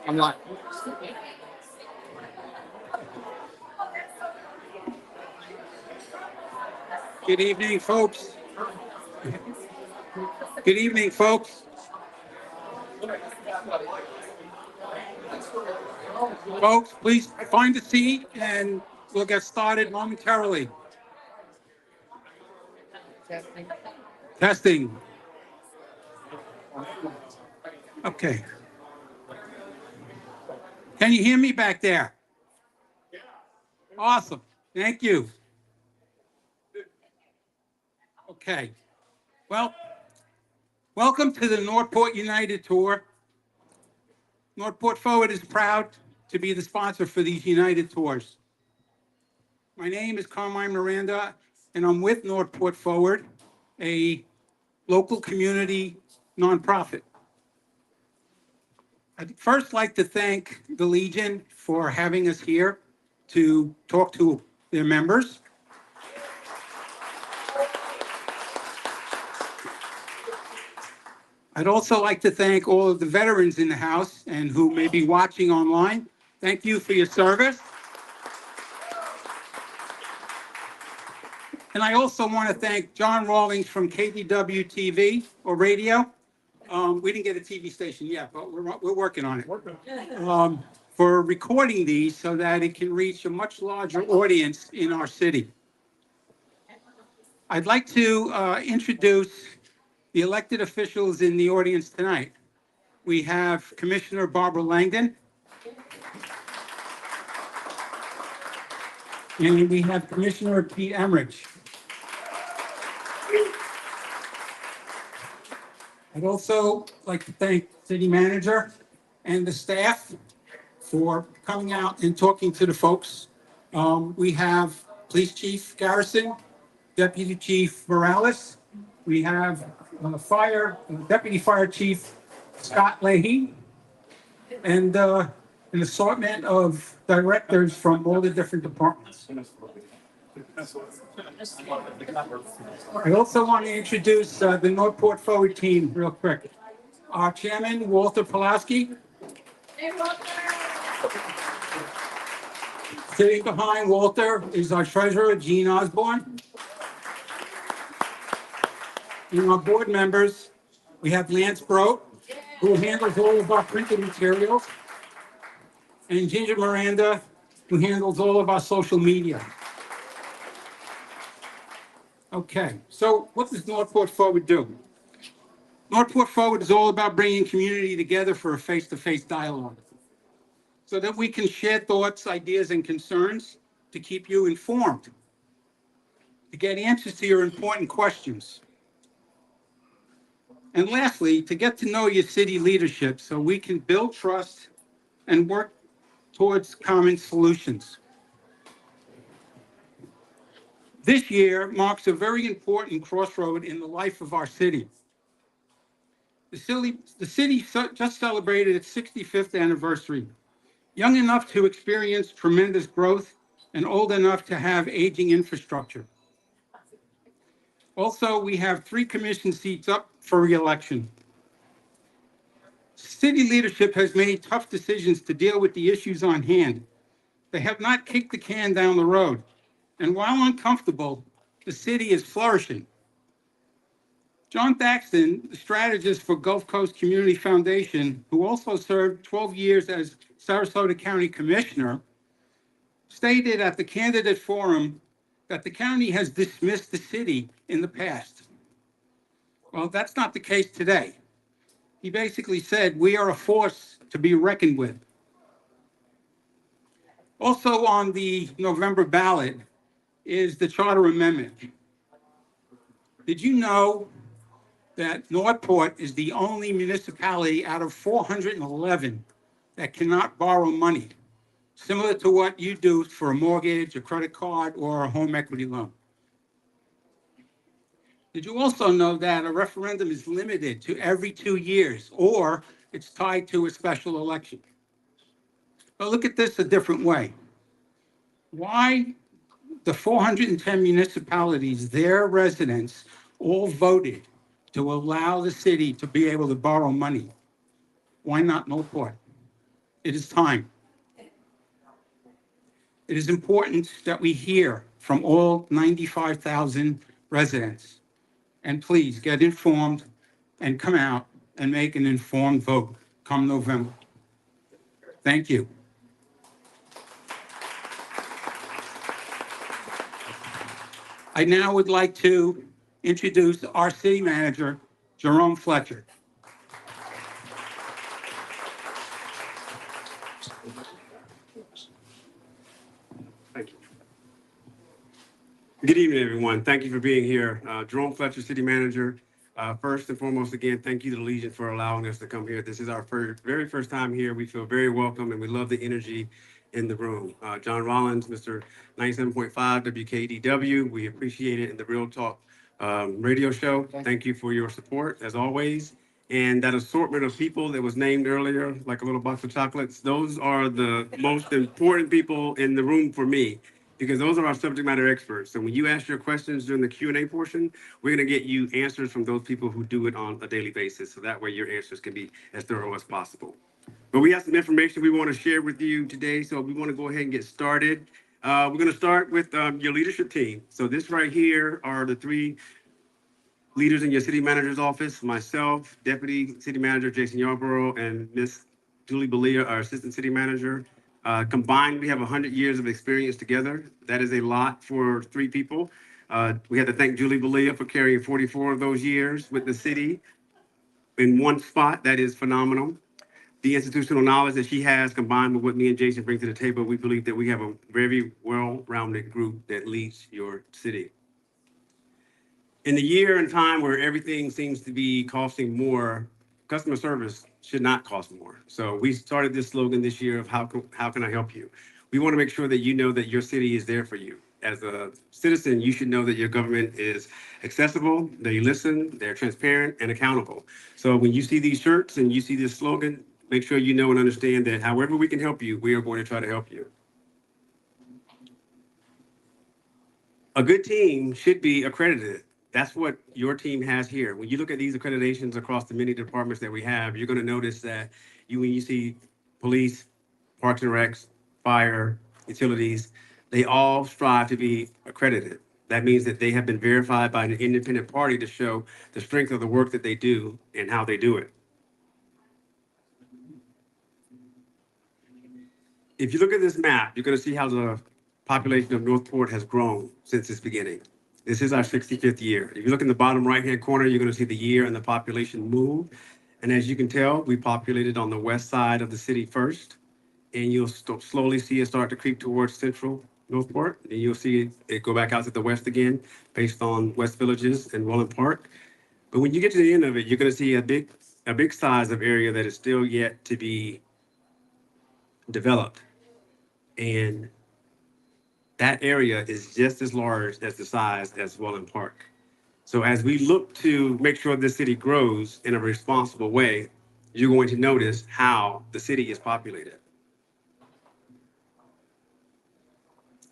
I'm not. Good evening, folks. Good evening, folks. Folks, please find a seat and we'll get started momentarily. Testing. Okay. Can you hear me back there? Awesome. Thank you. Okay. Well, welcome to the Northport United Tour. Northport Forward is proud to be the sponsor for these United Tours. My name is Carmine Miranda, and I'm with Northport Forward, a local community nonprofit. I'd first like to thank the Legion for having us here to talk to their members. I'd also like to thank all of the veterans in the house and who may be watching online. Thank you for your service. And I also want to thank John Rawlings from KDW TV or radio. We didn't get a TV station yet, but we're working on it. For recording these so that it can reach a much larger audience in our city. I'd like to introduce the elected officials in the audience tonight. We have Commissioner Barbara Langdon. And we have Commissioner Pete Emmerich. I'd also like to thank City Manager and the staff for coming out and talking to the folks. We have Police Chief Garrison, Deputy Chief Morales. We have Deputy Fire Chief Scott Leahy, and an assortment of directors from all the different departments. I also want to introduce the Northport Forward team real quick. Our chairman, Walter Pulaski. Hey, Walter. Sitting behind Walter is our treasurer, Jean Osborne. And our board members, we have Lance Brote, who handles all of our printed materials, and Ginger Miranda, who handles all of our social media. Okay, so what does Northport Forward do? Northport Forward is all about bringing community together for a face-to-face dialogue so that we can share thoughts, ideas, and concerns to keep you informed, to get answers to your important questions. And lastly, to get to know your city leadership so we can build trust and work towards common solutions. This year marks a very important crossroad in the life of our city. The city just celebrated its 65th anniversary, young enough to experience tremendous growth and old enough to have aging infrastructure. Also, we have 3 commission seats up for re-election. City leadership has made tough decisions to deal with the issues on hand. They have not kicked the can down the road. And while uncomfortable, the city is flourishing. John Thaxton, the strategist for Gulf Coast Community Foundation, who also served 12 years as Sarasota County Commissioner, stated at the candidate forum that the county has dismissed the city in the past. Well, that's not the case today. He basically said, we are a force to be reckoned with. Also on the November ballot is the Charter Amendment. Did you know that Northport is the only municipality out of 411 that cannot borrow money, similar to what you do for a mortgage, a credit card, or a home equity loan? Did you also know that a referendum is limited to every 2 years, or it's tied to a special election? But look at this a different way. Why the 410 municipalities, their residents all voted to allow the city to be able to borrow money? Why not Northport? It is time. It is important that we hear from all 95,000 residents. And please get informed and come out and make an informed vote come November. Thank you. I now would like to introduce our city manager, Jerome Fletcher. Thank you. Good evening, everyone. Thank you for being here. Jerome Fletcher, City Manager. First and foremost, again, thank you to the Legion for allowing us to come here. This is our very first time here. We feel very welcome, and we love the energy in the room. John Rollins, Mr. 97.5 WKDW. We appreciate it in the Real Talk radio show. Thank you for your support, as always. And that assortment of people that was named earlier, like a little box of chocolates, those are the most important people in the room for me, because those are our subject matter experts. So when you ask your questions during the Q&A portion, we're going to get you answers from those people who do it on a daily basis. So that way your answers can be as thorough as possible. But we have some information we want to share with you today. So we want to go ahead and get started. We're going to start with your leadership team. So this right here are the three leaders in your city manager's office: myself, Deputy City Manager Jason Yarborough, and Miss Julie Belia, our Assistant City Manager. Combined, we have 100 years of experience together. That is a lot for three people. We have to thank Julie Belia for carrying 44 of those years with the city in one spot. That is phenomenal. The institutional knowledge that she has, combined with what me and Jason bring to the table, we believe that we have a very well-rounded group that leads your city. In the year and time where everything seems to be costing more, customer service should not cost more. So we started this slogan this year of how can I help you? We want to make sure that you know that your city is there for you. As a citizen, you should know that your government is accessible, they listen, they're transparent and accountable. So when you see these shirts and you see this slogan, make sure you know and understand that however we can help you, we are going to try to help you. A good team should be accredited. That's what your team has here. When you look at these accreditations across the many departments that we have, you're going to notice that when you see police, parks and recs, fire, utilities, they all strive to be accredited. That means that they have been verified by an independent party to show the strength of the work that they do and how they do it. If you look at this map, you're going to see how the population of Northport has grown since its beginning. This is our 65th year. If you look in the bottom right-hand corner, you're going to see the year and the population move. And as you can tell, we populated on the west side of the city first, and you'll slowly see it start to creep towards central Northport. And you'll see it go back out to the west again, based on West Villages and Welland Park. But when you get to the end of it, you're going to see a big size of area that is still yet to be developed. And that area is just as large as the size as Welland Park. So as we look to make sure this city grows in a responsible way, you're going to notice how the city is populated.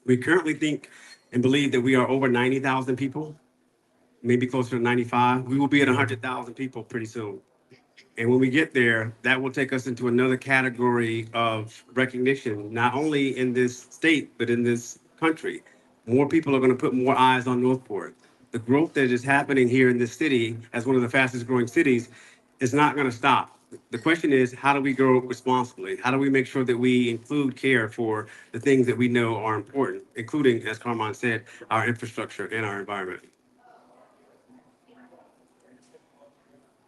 We currently think and believe that we are over 90,000 people, maybe closer to 95. We will be at 100,000 people pretty soon. And when we get there, that will take us into another category of recognition, not only in this state, but in this country. More people are going to put more eyes on Northport. The growth that is happening here in this city as one of the fastest growing cities is not going to stop. The question is, how do we grow responsibly? How do we make sure that we include care for the things that we know are important, including, as Carmine said, our infrastructure and our environment?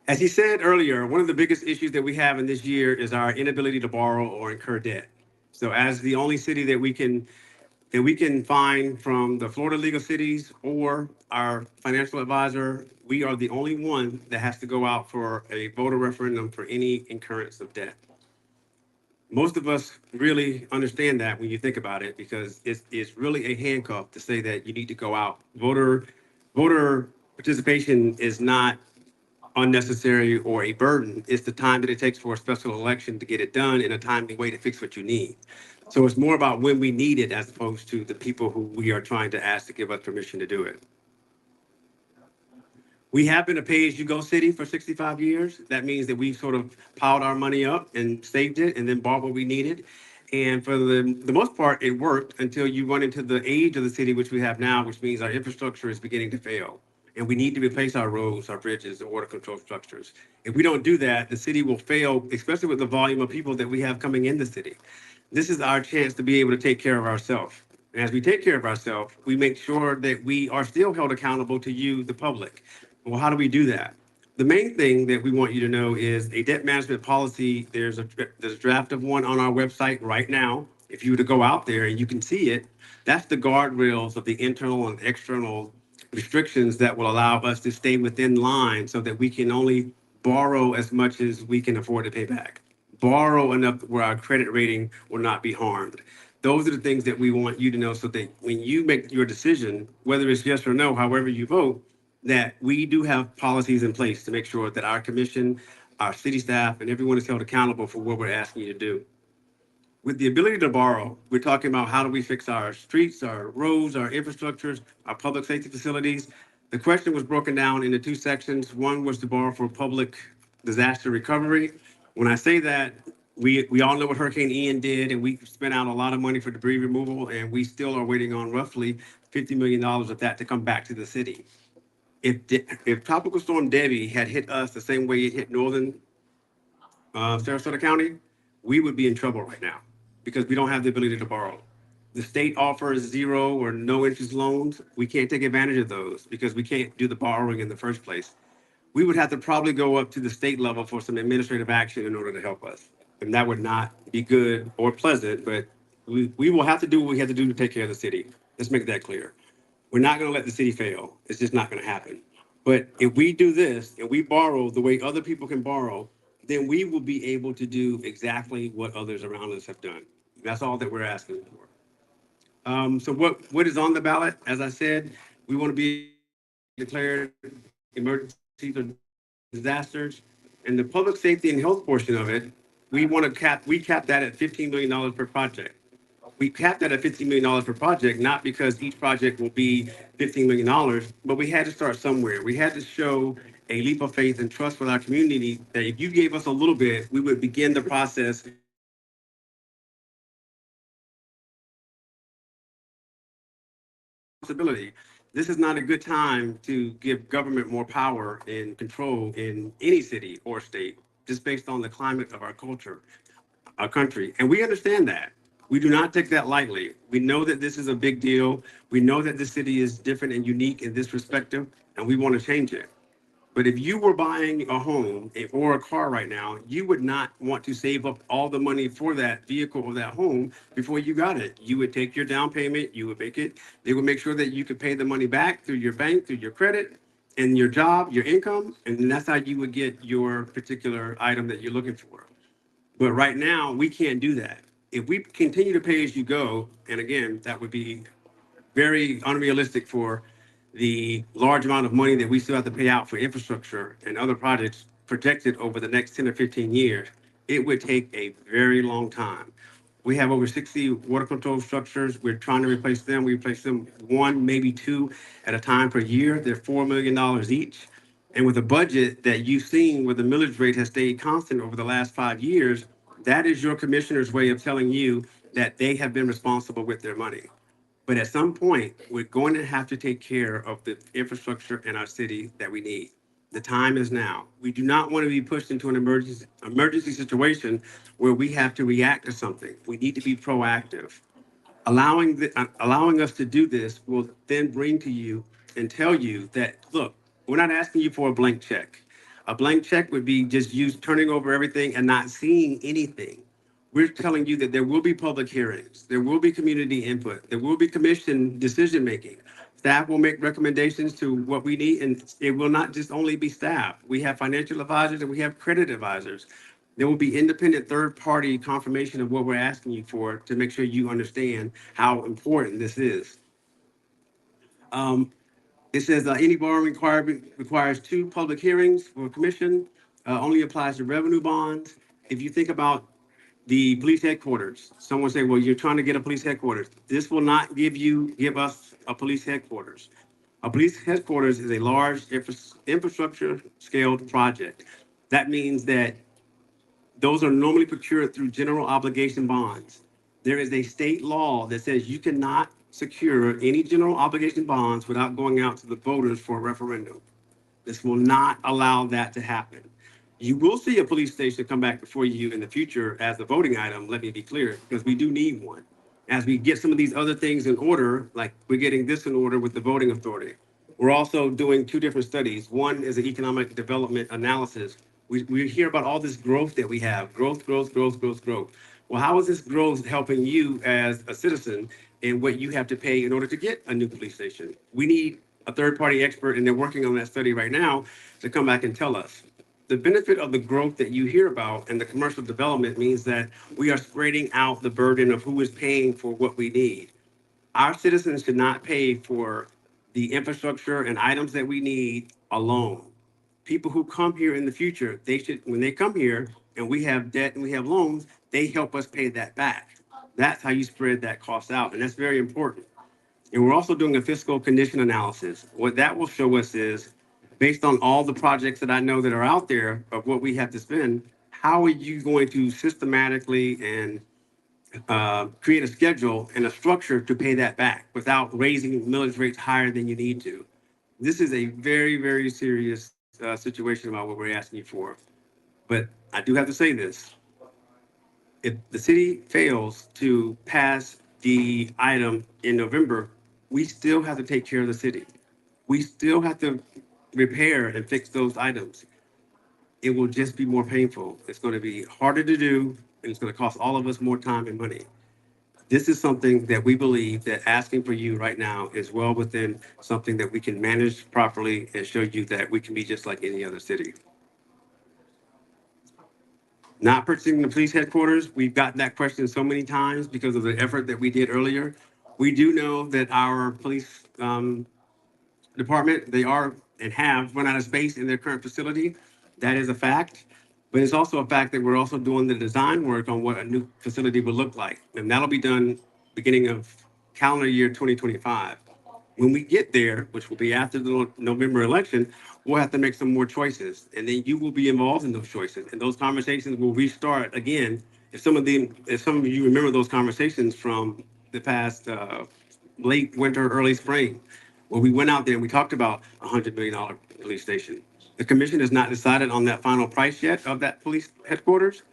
As he said earlier, one of the biggest issues that we have in this year is our inability to borrow or incur debt. So as the only city that we can find from the Florida League of Cities or our financial advisor, we are the only one that has to go out for a voter referendum for any incurrence of debt. Most of us really understand that when you think about it, because it's really a handcuff to say that you need to go out. Voter participation is not unnecessary or a burden. It's the time that it takes for a special election to get it done in a timely way to fix what you need. So it's more about when we need it as opposed to the people who we are trying to ask to give us permission to do it. We have been a pay-as-you-go city for 65 years. That means that we sort of piled our money up and saved it and then bought what we needed. And for the most part, it worked until you run into the age of the city, which we have now, which means our infrastructure is beginning to fail. And we need to replace our roads, our bridges, and water control structures. If we don't do that, the city will fail, especially with the volume of people that we have coming in the city. This is our chance to be able to take care of ourselves. And as we take care of ourselves, we make sure that we are still held accountable to you, the public. Well, how do we do that? The main thing that we want you to know is a debt management policy. There's a draft of one on our website right now. If you were to go out there and you can see it, that's the guardrails of the internal and external restrictions that will allow us to stay within line so that we can only borrow as much as we can afford to pay back. Borrow enough where our credit rating will not be harmed. Those are the things that we want you to know so that when you make your decision, whether it's yes or no, however you vote, that we do have policies in place to make sure that our commission, our city staff, and everyone is held accountable for what we're asking you to do. With the ability to borrow, we're talking about how do we fix our streets, our roads, our infrastructures, our public safety facilities. The question was broken down into two sections. One was to borrow for public disaster recovery. When I say that, we all know what Hurricane Ian did, and we spent out a lot of money for debris removal, and we still are waiting on roughly $50 million of that to come back to the city. If Tropical Storm Debbie had hit us the same way it hit northern Sarasota County, we would be in trouble right now because we don't have the ability to borrow. The state offers 0 or no interest loans. We can't take advantage of those because we can't do the borrowing in the first place. We would have to probably go up to the state level for some administrative action in order to help us. And that would not be good or pleasant, but we will have to do what we have to do to take care of the city. Let's make that clear. We're not going to let the city fail. It's just not going to happen. But if we do this and we borrow the way other people can borrow, then we will be able to do exactly what others around us have done. That's all that we're asking for. So what is on the ballot? As I said, we want to be declared emergencies or disasters. And the public safety and health portion of it, we cap that at $15 million per project. We capped that at $15 million per project, not because each project will be $15 million, but we had to start somewhere. We had to show a leap of faith and trust with our community that if you gave us a little bit, we would begin the process. This is not a good time to give government more power and control in any city or state, just based on the climate of our culture, our country. And we understand that. We do not take that lightly. We know that this is a big deal. We know that the city is different and unique in this perspective, and we want to change it. But if you were buying a home or a car right now, you would not want to save up all the money for that vehicle or that home before you got it. You would take your down payment, you would make it. They would make sure that you could pay the money back through your bank, through your credit, and your job, your income, and that's how you would get your particular item that you're looking for. But right now, we can't do that. If we continue to pay as you go, and again, that would be very unrealistic for the large amount of money that we still have to pay out for infrastructure and other projects projected over the next 10 or 15 years, it would take a very long time. We have over 60 water control structures. We're trying to replace them. We replace them 1, maybe 2 at a time per year. They're $4 million each. And with a budget that you've seen where the millage rate has stayed constant over the last 5 years, that is your commissioner's way of telling you that they have been responsible with their money. But at some point, we're going to have to take care of the infrastructure in our city that we need. The time is now. We do not want to be pushed into an emergency situation where we have to react to something. We need to be proactive. Allowing us to do this will then bring to you and tell you that, look, we're not asking you for a blank check. A blank check would be just you turning over everything and not seeing anything. We're telling you that there will be public hearings, there will be community input, there will be commission decision-making. Staff will make recommendations to what we need, and it will not just only be staff. We have financial advisors and we have credit advisors. There will be independent third-party confirmation of what we're asking you for to make sure you understand how important this is. It says any borrowing requirement requires 2 public hearings for commission, only applies to revenue bonds. If you think about the police headquarters, someone say, well, you're trying to get a police headquarters. This will not give us a police headquarters. A police headquarters is a large infrastructure scaled project. That means that those are normally procured through general obligation bonds. There is a state law that says you cannot secure any general obligation bonds without going out to the voters for a referendum. This will not allow that to happen. You will see a police station come back before you in the future as a voting item, let me be clear, because we do need one. As we get some of these other things in order, like we're getting this in order with the voting authority. We're also doing two different studies. One is an economic development analysis. We hear about all this growth that we have, growth, growth, growth, growth, growth. Well, how is this growth helping you as a citizen and what you have to pay in order to get a new police station? We need a third-party expert, and they're working on that study right now to come back and tell us. The benefit of the growth that you hear about and the commercial development means that we are spreading out the burden of who is paying for what we need. Our citizens should not pay for the infrastructure and items that we need alone. People who come here in the future, they should, when they come here and we have debt and we have loans, they help us pay that back. That's how you spread that cost out, and that's very important. And we're also doing a fiscal condition analysis. What that will show us is, based on all the projects that I know that are out there of what we have to spend, how are you going to systematically and create a schedule and a structure to pay that back without raising millage rates higher than you need to? This is a very, very serious situation about what we're asking you for. But I do have to say this. If the city fails to pass the item in November, we still have to take care of the city. We still have to repair and fix those items. It will just be more painful. It's going to be harder to do, and it's going to cost all of us more time and money. This is something that we believe that asking for you right now is well within something that we can manage properly and show you that we can be just like any other city. Not purchasing the police headquarters, we've gotten that question so many times because of the effort that we did earlier. We do know that our police department, they are and have run out of space in their current facility. That is a fact. But it's also a fact that we're also doing the design work on what a new facility would look like. And that'll be done beginning of calendar year 2025. When we get there, which will be after the November election, we'll have to make some more choices. And then you will be involved in those choices. And those conversations will restart again. If some of you remember those conversations from the past late winter, early spring, where we went out there and we talked about $100 million police station. The commission has not decided on that final price yet of that police headquarters,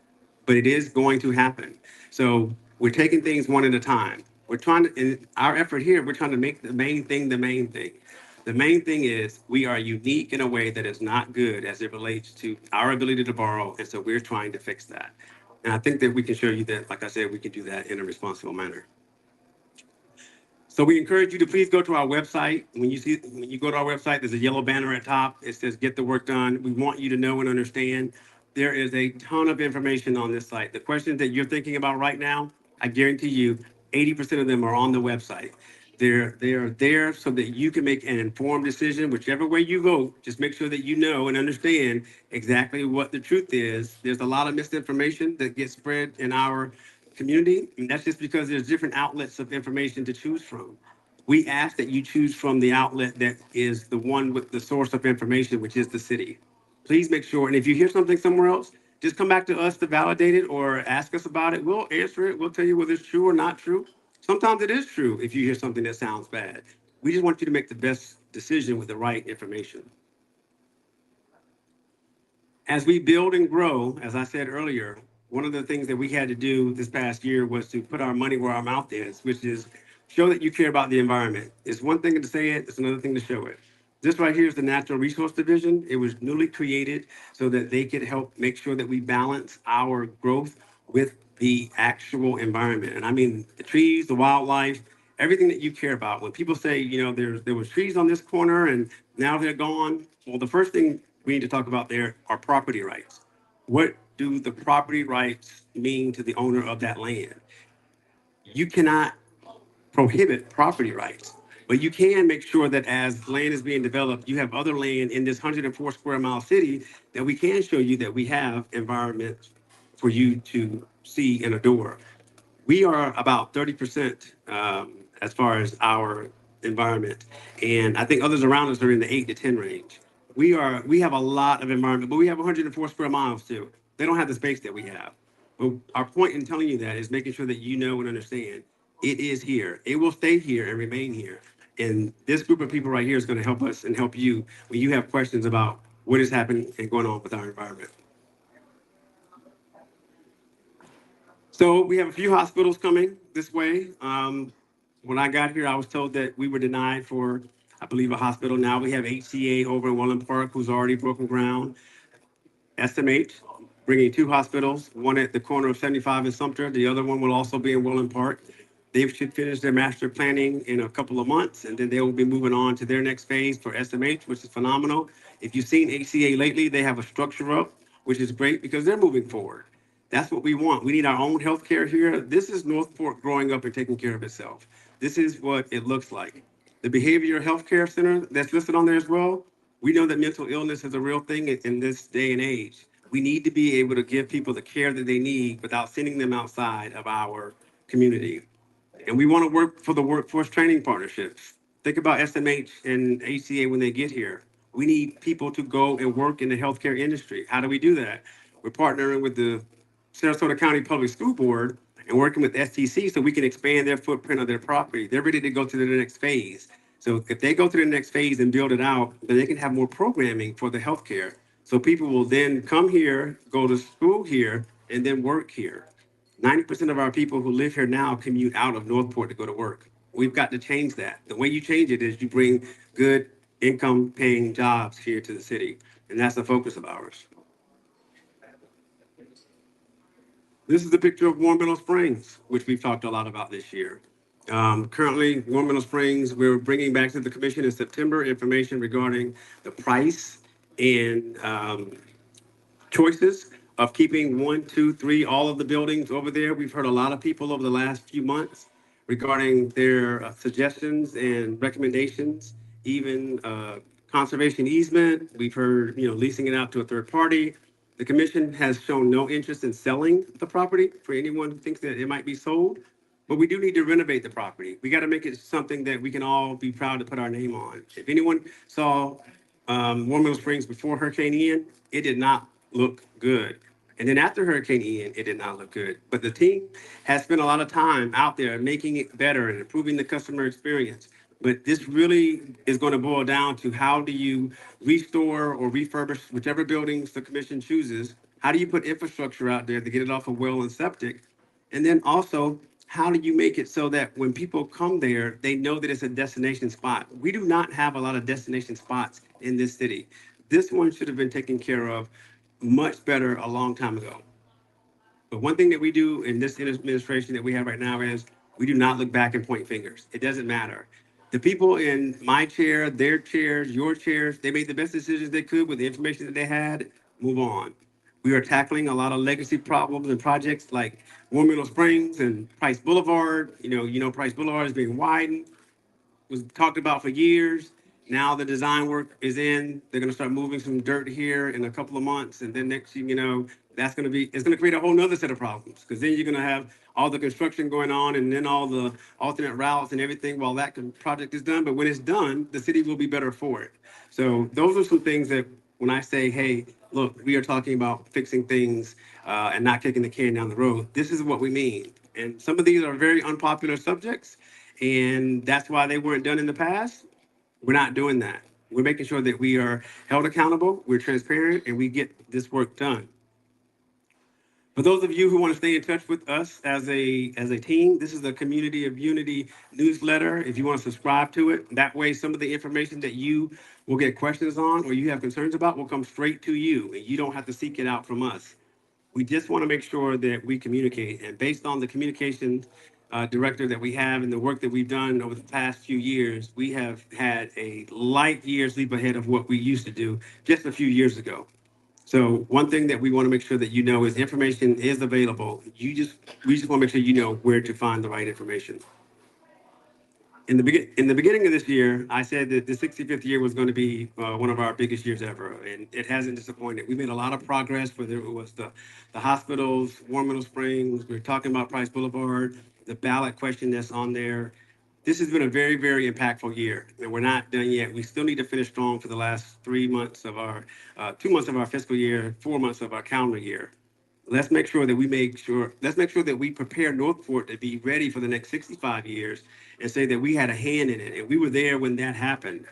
but it is going to happen. So we're taking things one at a time. We're trying to, in our effort here, we're trying to make the main thing the main thing. The main thing is we are unique in a way that is not good as it relates to our ability to borrow. And so we're trying to fix that. And I think that we can show you that, like I said, we can do that in a responsible manner. So we encourage you to please go to our website. When you go to our website, there's a yellow banner at top. It says "Get the Work Done." We want you to know and understand there is a ton of information on this site. The questions that you're thinking about right now, I guarantee you, 80% of them are on the website. They are there so that you can make an informed decision. Whichever way you vote, just make sure that you know and understand exactly what the truth is. There's a lot of misinformation that gets spread in our community, and that's just because there's different outlets of information to choose from. We ask that you choose from the outlet that is the one with the source of information, which is the city. Please make sure, and if you hear something somewhere else, just come back to us to validate it or ask us about it. We'll answer it. We'll tell you whether it's true or not true. Sometimes it is true if you hear something that sounds bad. We just want you to make the best decision with the right information. As we build and grow, as I said earlier, one of the things that we had to do this past year was to put our money where our mouth is, which is show that you care about the environment. It's one thing to say it, it's another thing to show it. This right here is the Natural Resource Division. It was newly created so that they could help make sure that we balance our growth with the actual environment. And I mean the trees, the wildlife, everything that you care about. When people say, you know, there was trees on this corner and now they're gone. Well, the first thing we need to talk about there are property rights. What do the property rights mean to the owner of that land? You cannot prohibit property rights, but you can make sure that as land is being developed, you have other land in this 104 square mile city that we can show you that we have environment for you to see and adore. We are about 30% as far as our environment. And I think others around us are in the 8 to 10 range. We have a lot of environment, but we have 104 square miles too. They don't have the space that we have. But our point in telling you that is making sure that you know and understand it is here. It will stay here and remain here. And this group of people right here is going to help us and help you when you have questions about what is happening and going on with our environment. So we have a few hospitals coming this way. When I got here, I was told that we were denied for, I believe, a hospital. Now we have HCA over in Welland Park, who's already broken ground. SMH, bringing 2 hospitals, one at the corner of 75 and Sumter. The other one will also be in Welland Park. They should finish their master planning in a couple of months, and then they will be moving on to their next phase for SMH, which is phenomenal. If you've seen HCA lately, they have a structure up, which is great because they're moving forward. That's what we want. We need our own healthcare here. This is Northport growing up and taking care of itself. This is what it looks like. The behavioral healthcare center that's listed on there as well, we know that mental illness is a real thing in this day and age. We need to be able to give people the care that they need without sending them outside of our community. And we want to work for the workforce training partnerships. Think about SMH and HCA when they get here. We need people to go and work in the healthcare industry. How do we do that? We're partnering with the Sarasota County Public School Board and working with STC so we can expand their footprint of their property. They're ready to go to the next phase. So if they go to the next phase and build it out, then they can have more programming for the healthcare. So people will then come here, go to school here, and then work here. 90% of our people who live here now commute out of Northport to go to work. We've got to change that. The way you change it is you bring good income paying jobs here to the city. And that's the focus of ours. This is the picture of Warm Meadow Springs, which we've talked a lot about this year. Currently, Warm Meadow Springs, we're bringing back to the commission in September information regarding the price and choices of keeping 1, 2, 3, all of the buildings over there. We've heard a lot of people over the last few months regarding their suggestions and recommendations, even conservation easement. We've heard, leasing it out to a third party. The commission has shown no interest in selling the property for anyone who thinks that it might be sold, but we do need to renovate the property. We got to make it something that we can all be proud to put our name on. If anyone saw Warm Meadow Springs before Hurricane Ian, it did not look good. And then after Hurricane Ian, it did not look good. But the team has spent a lot of time out there making it better and improving the customer experience. But this really is going to boil down to how do you restore or refurbish whichever buildings the commission chooses? How do you put infrastructure out there to get it off of well and septic? And then also, how do you make it so that when people come there, they know that it's a destination spot? We do not have a lot of destination spots in this city. This one should have been taken care of much better a long time ago. But one thing that we do in this administration that we have right now is we do not look back and point fingers. It doesn't matter. The people in my chair, their chairs, your chairs, they made the best decisions they could with the information that they had. Move on. We are tackling a lot of legacy problems and projects like Warm Meadow Springs and Price Boulevard. Price Boulevard is being widened. Was talked about for years. Now the design work is in. They're going to start moving some dirt here in a couple of months, and then next thing you know, it's going to create a whole nother set of problems because then you're going to have all the construction going on and then all the alternate routes and everything while that project is done. But when it's done, the city will be better for it. So those are some things that when I say, hey, look, we are talking about fixing things and not kicking the can down the road, this is what we mean. And some of these are very unpopular subjects, and that's why they weren't done in the past. We're not doing that. We're making sure that we are held accountable, we're transparent, and we get this work done. For those of you who want to stay in touch with us as a team, this is the Community of Unity newsletter. If you want to subscribe to it, that way some of the information that you will get questions on or you have concerns about will come straight to you, and you don't have to seek it out from us. We just want to make sure that we communicate, and based on the communication director that we have and the work that we've done over the past few years, we have had a light years leap ahead of what we used to do just a few years ago. So one thing that we want to make sure that you know is information is available. We just want to make sure you know where to find the right information. In the beginning of this year, I said that the 65th year was going to be one of our biggest years ever, and it hasn't disappointed. We made a lot of progress, whether it was the hospitals, Warm Meadow Springs, we were talking about Price Boulevard, the ballot question that's on there. This has been a very, very impactful year, and we're not done yet. We still need to finish strong for the last 3 months of our, 2 months of our fiscal year, 4 months of our calendar year. Let's make sure that we prepare Northport to be ready for the next 65 years and say that we had a hand in it and we were there when that happened.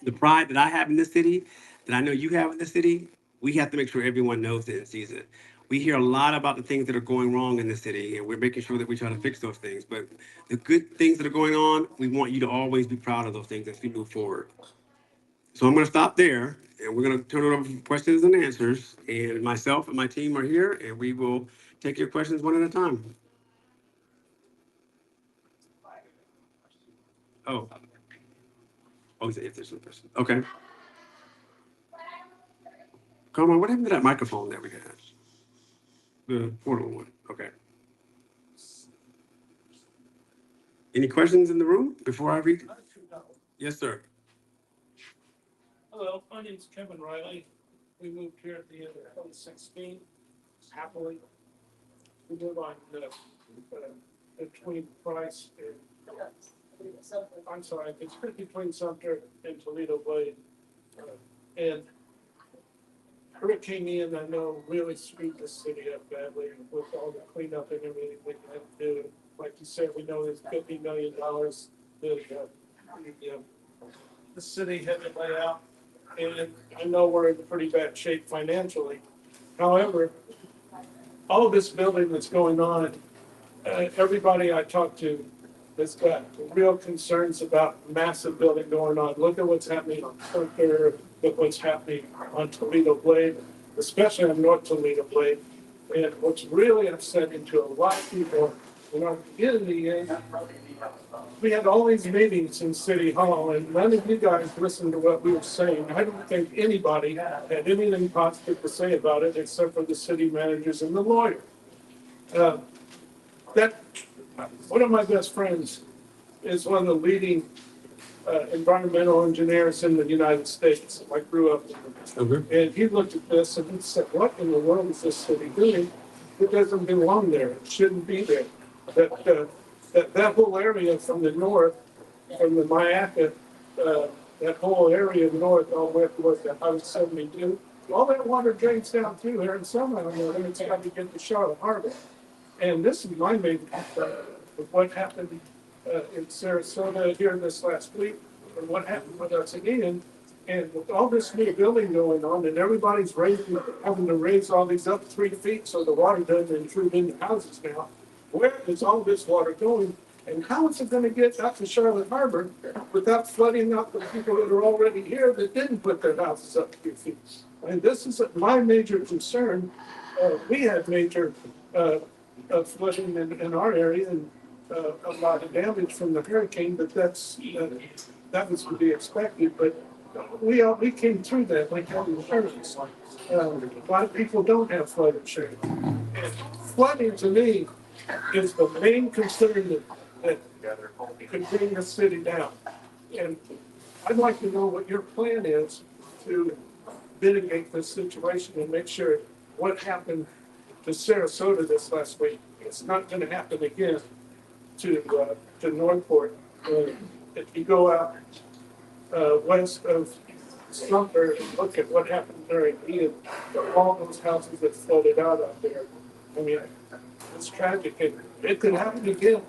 The pride that I have in this city, that I know you have in this city, we have to make sure everyone knows it and sees it. We hear a lot about the things that are going wrong in the city, and we're making sure that we try to fix those things. But the good things that are going on, we want you to always be proud of those things as we move forward. So I'm going to stop there, and we're going to turn it over for questions and answers. And myself and my team are here, and we will take your questions one at a time. Oh, if there's some questions. Okay. Come on, what happened to that microphone that we had? The portable one. Okay. Any questions in the room before I read? Yes, sir. Hello, my name's Kevin Riley. We moved here at the end of 2016, happily. We live on between Price and, I'm sorry, it's between Sumter and Toledo Blade. And Hurricane Ian, I know, really screwed the city up badly with all the cleanup and everything we had to do. Like you said, we know there's $50 million that the city had to lay out. And I know we're in pretty bad shape financially. However, all this building that's going on, everybody I talk to has got real concerns about massive building going on. Look at what's happening on Sumter, look at what's happening on Toledo Blade, especially on North Toledo Blade. And what's really upsetting to a lot of people, in our community, we had all these meetings in City Hall, and none of you guys listened to what we were saying. I don't think anybody had anything positive to say about it except for the city managers and the lawyer. One of my best friends is one of the leading environmental engineers in the United States. I grew up with him. Okay. And he looked at this and he said, what in the world is this city doing? It doesn't belong there. It shouldn't be there. That whole area from the north, from the Mayaca, that whole area north, all the way up towards the Highway 72, all that water drains down through here, and somehow and it's got to get to Charlotte Harbor. And this is my main concern with what happened in Sarasota here this last week, and what happened with us again. And with all this new building going on, and everybody's having to raise all these up 3 feet so the water doesn't intrude into houses now. Where is all this water going, and how is it going to get up to Charlotte Harbor without flooding out the people that are already here that didn't put their houses up 3 feet? And this is my major concern. We had major flooding in our area and a lot of damage from the hurricane, but that was to be expected. But we came through that like had insurance. A lot of people don't have flood insurance. And flooding to me is the main concern that could bring the city down. And I'd like to know what your plan is to mitigate this situation and make sure what happened to Sarasota this last week, it's not going to happen again to Northport. If you go out west of Sumter and look at what happened during Ian, all those houses that flooded out there. I mean, it's tragic. It could happen again.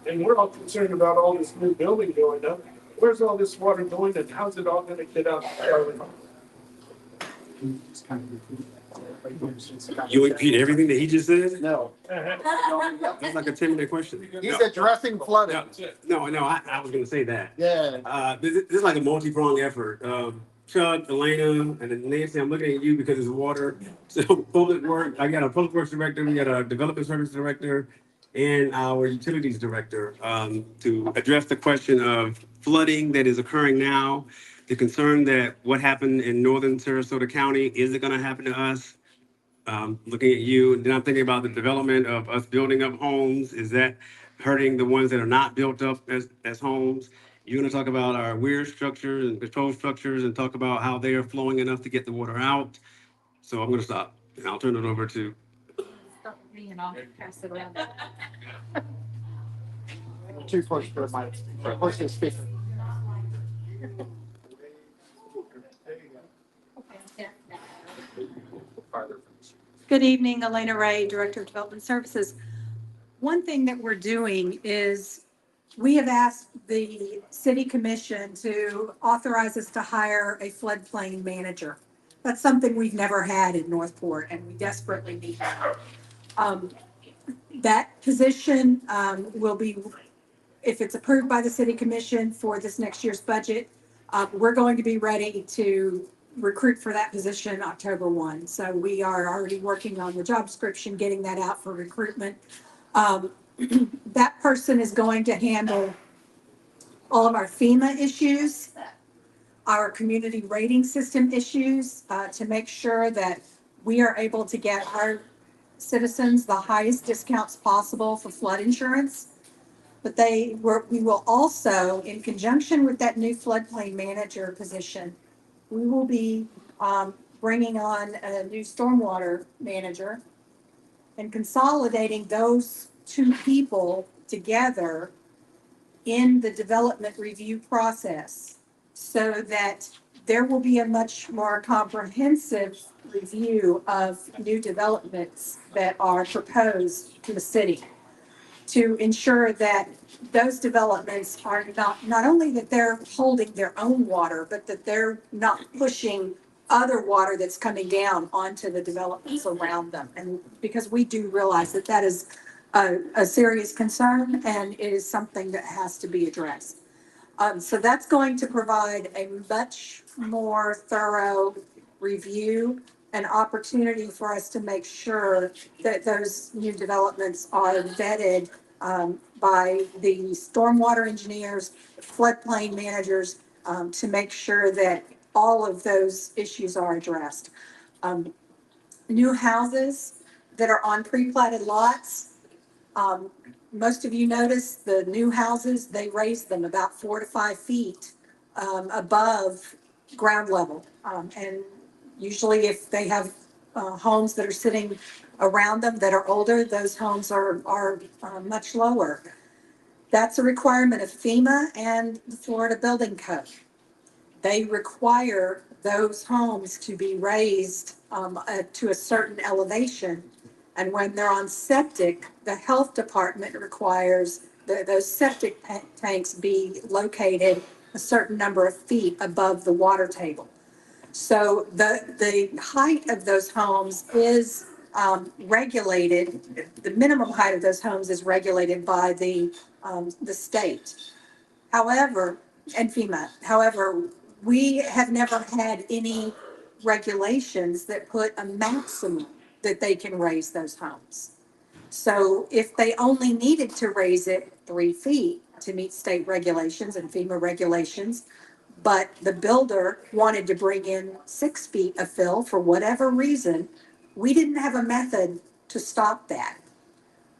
And we're all concerned about all this new building going up. Where's all this water going, and how's it all going to get out to Charlotte? You repeat everything that he just said? No. That's like a 10-minute question. He's addressing flooding. No, I was going to say that. Yeah. This is like a multi-pronged effort. Chuck, Elena, and then Nancy, I'm looking at you because it's water. So public work, I got a public works director, we got a development service director, and our utilities director to address the question of flooding that is occurring now, the concern that what happened in northern Sarasota County, is it going to happen to us? Looking at you, and then I'm thinking about the development of us building up homes. Is that hurting the ones that are not built up as homes? You're going to talk about our weir structures and control structures and talk about how they are flowing enough to get the water out. So I'm going to stop, and I'll turn it over to. Stop with me and I'll pass it around. Too close to the mic. Close to the speaker. Good evening, Elena Ray, Director of Development Services. One thing that we're doing is we have asked the City Commission to authorize us to hire a floodplain manager. That's something we've never had in Northport, and we desperately need that. That position will be, if it's approved by the City Commission for this next year's budget, we're going to be ready to recruit for that position October 1. So we are already working on the job description, getting that out for recruitment. That person is going to handle all of our FEMA issues, our community rating system issues, to make sure that we are able to get our citizens the highest discounts possible for flood insurance. But we will also, in conjunction with that new floodplain manager position, we will be bringing on a new stormwater manager and consolidating those two people together in the development review process so that there will be a much more comprehensive review of new developments that are proposed to the city to ensure that those developments are not only that they're holding their own water, but that they're not pushing other water that's coming down onto the developments around them. And because we do realize that that is a serious concern and it is something that has to be addressed. So that's going to provide a much more thorough review and opportunity for us to make sure that those new developments are vetted by the stormwater engineers, floodplain managers, to make sure that all of those issues are addressed. New houses that are on pre-platted lots, most of you notice the new houses, they raise them about 4 to 5 feet above ground level. And usually if they have homes that are sitting around them that are older, those homes are much lower. That's a requirement of FEMA and the Florida Building Code. They require those homes to be raised to a certain elevation. And when they're on septic, the health department requires that those septic tanks be located a certain number of feet above the water table. So the height of those homes is regulated. The minimum height of those homes is regulated by the state. However, and FEMA. However, we have never had any regulations that put a maximum that they can raise those homes. So if they only needed to raise it 3 feet to meet state regulations and FEMA regulations, but the builder wanted to bring in 6 feet of fill for whatever reason, we didn't have a method to stop that.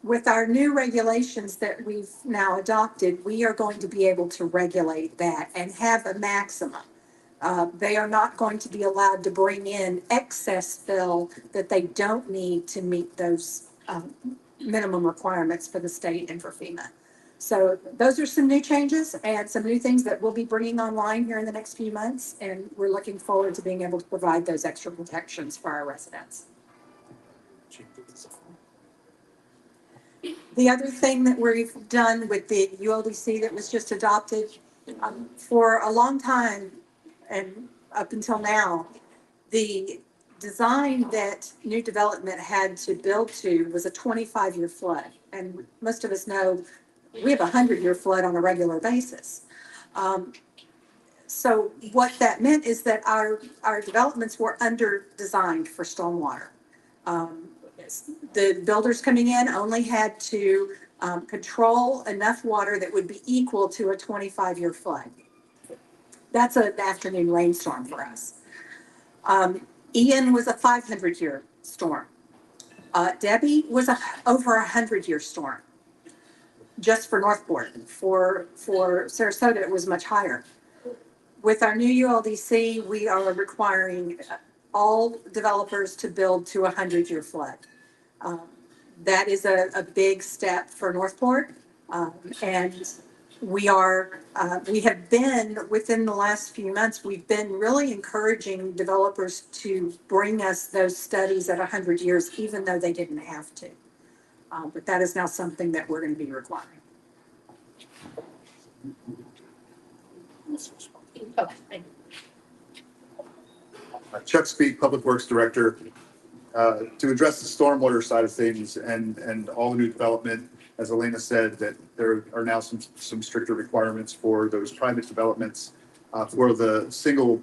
With our new regulations that we've now adopted, we are going to be able to regulate that and have a maximum. They are not going to be allowed to bring in excess fill that they don't need to meet those minimum requirements for the state and for FEMA. So those are some new changes and some new things that we'll be bringing online here in the next few months. And we're looking forward to being able to provide those extra protections for our residents. The other thing that we've done with the ULDC that was just adopted, for a long time and up until now, the design that new development had to build to was a 25-year flood. And most of us know we have a 100-year flood on a regular basis. So what that meant is that our developments were under-designed for stormwater. The builders coming in only had to control enough water that would be equal to a 25-year flood. That's an afternoon rainstorm for us. Ian was a 500-year storm. Debbie was over a 100-year storm, just for Northport. For Sarasota, it was much higher. With our new ULDC, we are requiring all developers to build to a 100-year flood. That is a big step for Northport. And we have been, within the last few months, we've been really encouraging developers to bring us those studies at 100 years, even though they didn't have to. But that is now something that we're going to be requiring. Chuck Speak, Public Works Director. To address the stormwater side of things and all the new development, as Elena said, that there are now some stricter requirements for those private developments for the single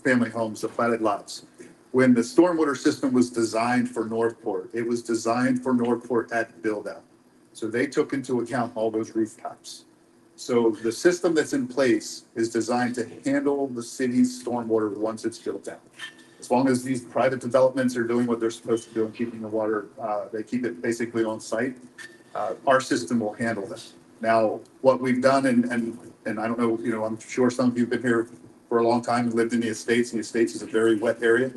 family homes, the platted lots. When the stormwater system was designed for Northport, it was designed for Northport at build out. So they took into account all those rooftops. So the system that's in place is designed to handle the city's stormwater once it's built out. As long as these private developments are doing what they're supposed to do and keeping the water, they keep it basically on site, our system will handle this. Now, what we've done, and I don't know, I'm sure some of you have been here for a long time and lived in the Estates, and the Estates is a very wet area.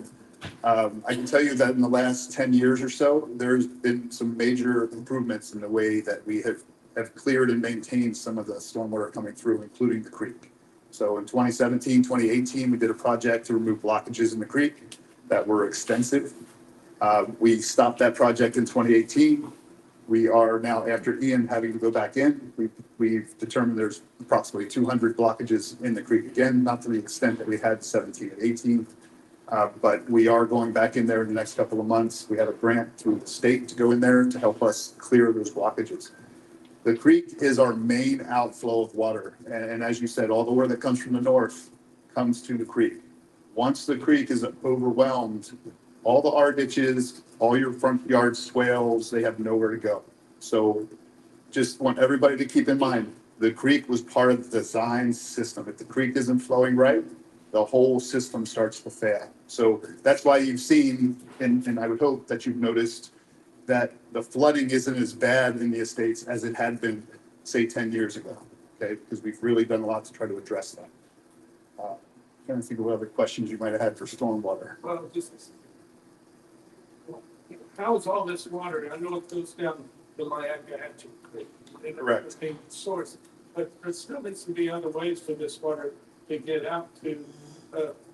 I can tell you that in the last 10 years or so, there's been some major improvements in the way that we have cleared and maintained some of the stormwater coming through, including the creek. So in 2017, 2018, we did a project to remove blockages in the creek that were extensive. We stopped that project in 2018. We are now, after Ian having to go back in, we've determined there's approximately 200 blockages in the creek again, not to the extent that we had 17 and 18. But we are going back in there in the next couple of months. We have a grant through the state to go in there to help us clear those blockages. The creek is our main outflow of water. And as you said, all the water that comes from the north comes to the creek. Once the creek is overwhelmed, all the R ditches, all your front yard swales, they have nowhere to go. So just want everybody to keep in mind, the creek was part of the design system. If the creek isn't flowing right, the whole system starts to fail. So that's why you've seen, and I would hope that you've noticed, that the flooding isn't as bad in the Estates as it had been, say, 10 years ago, okay? Because we've really done a lot to try to address that. Trying to think of what other questions you might have had for stormwater. Well, how's all this water? I know it goes down the Myakkahatchee Creek. Correct. Source, but there still needs to be other ways for this water to get out to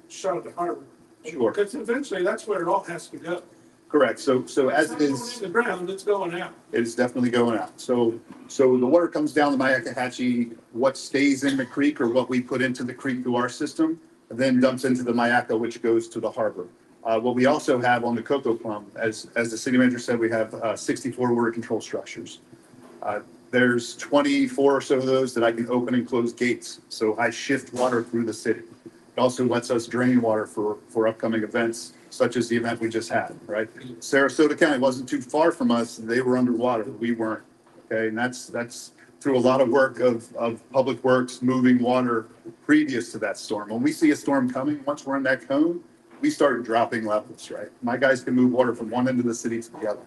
Charlotte Harbor. Sure. Because eventually that's where it all has to go. Correct. So as it It's is, not going in the ground, it's going out. it's definitely going out. So the water comes down the Myakkahatchee. What stays in the creek or what we put into the creek through our system, then dumps into the Myakka, which goes to the harbor. What we also have on the Cocoa Plum, as the city manager said, we have 64 water control structures. There's 24 or so of those that I can open and close gates. So I shift water through the city. It also lets us drain water for upcoming events, such as the event we just had, right? Sarasota County wasn't too far from us. They were underwater. We weren't, okay? And that's through a lot of work of Public Works moving water previous to that storm. When we see a storm coming, once we're in that cone, we start dropping levels, right? My guys can move water from one end of the city to the other.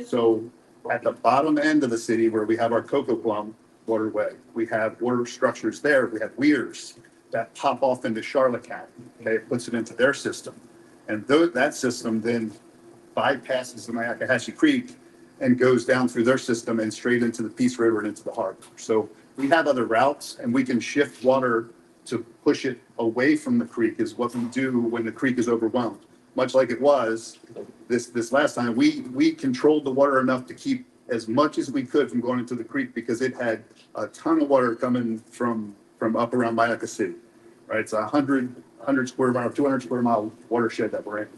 So at the bottom end of the city where we have our Cocoa Plum waterway, we have water structures there. We have weirs that pop off into Charlotte County. Okay, it puts it into their system. And that system then bypasses the Myakkahatchee Creek and goes down through their system and straight into the Peace River and into the harbor. So we have other routes and we can shift water to push it away from the creek is what we do when the creek is overwhelmed. Much like it was this last time, we controlled the water enough to keep as much as we could from going into the creek because it had a ton of water coming from up around Myakka City, right? It's 100 square mile, 200 square mile watershed that we're in,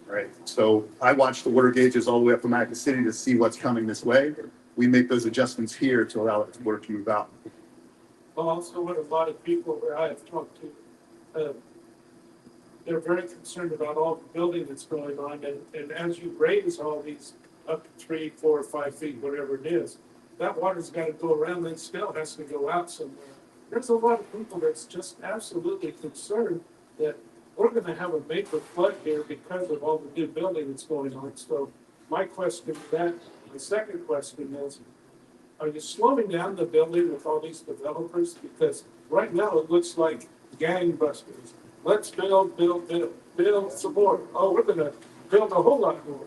right? So I watch the water gauges all the way up to Myakka City to see what's coming this way. We make those adjustments here to allow the water to move out. Well, also what a lot of people that I have talked to, they're very concerned about all the building that's going on. And as you raise all these up to 3, 4, 5 feet, whatever it is, that water's got to go around and still has to go out somewhere. There's a lot of people that's just absolutely concerned that we're going to have a major flood here because of all the new building that's going on. So my question to that, my second question is, are you slowing down the building with all these developers? Because right now it looks like gangbusters. Let's build some more. Oh, we're going to build a whole lot more.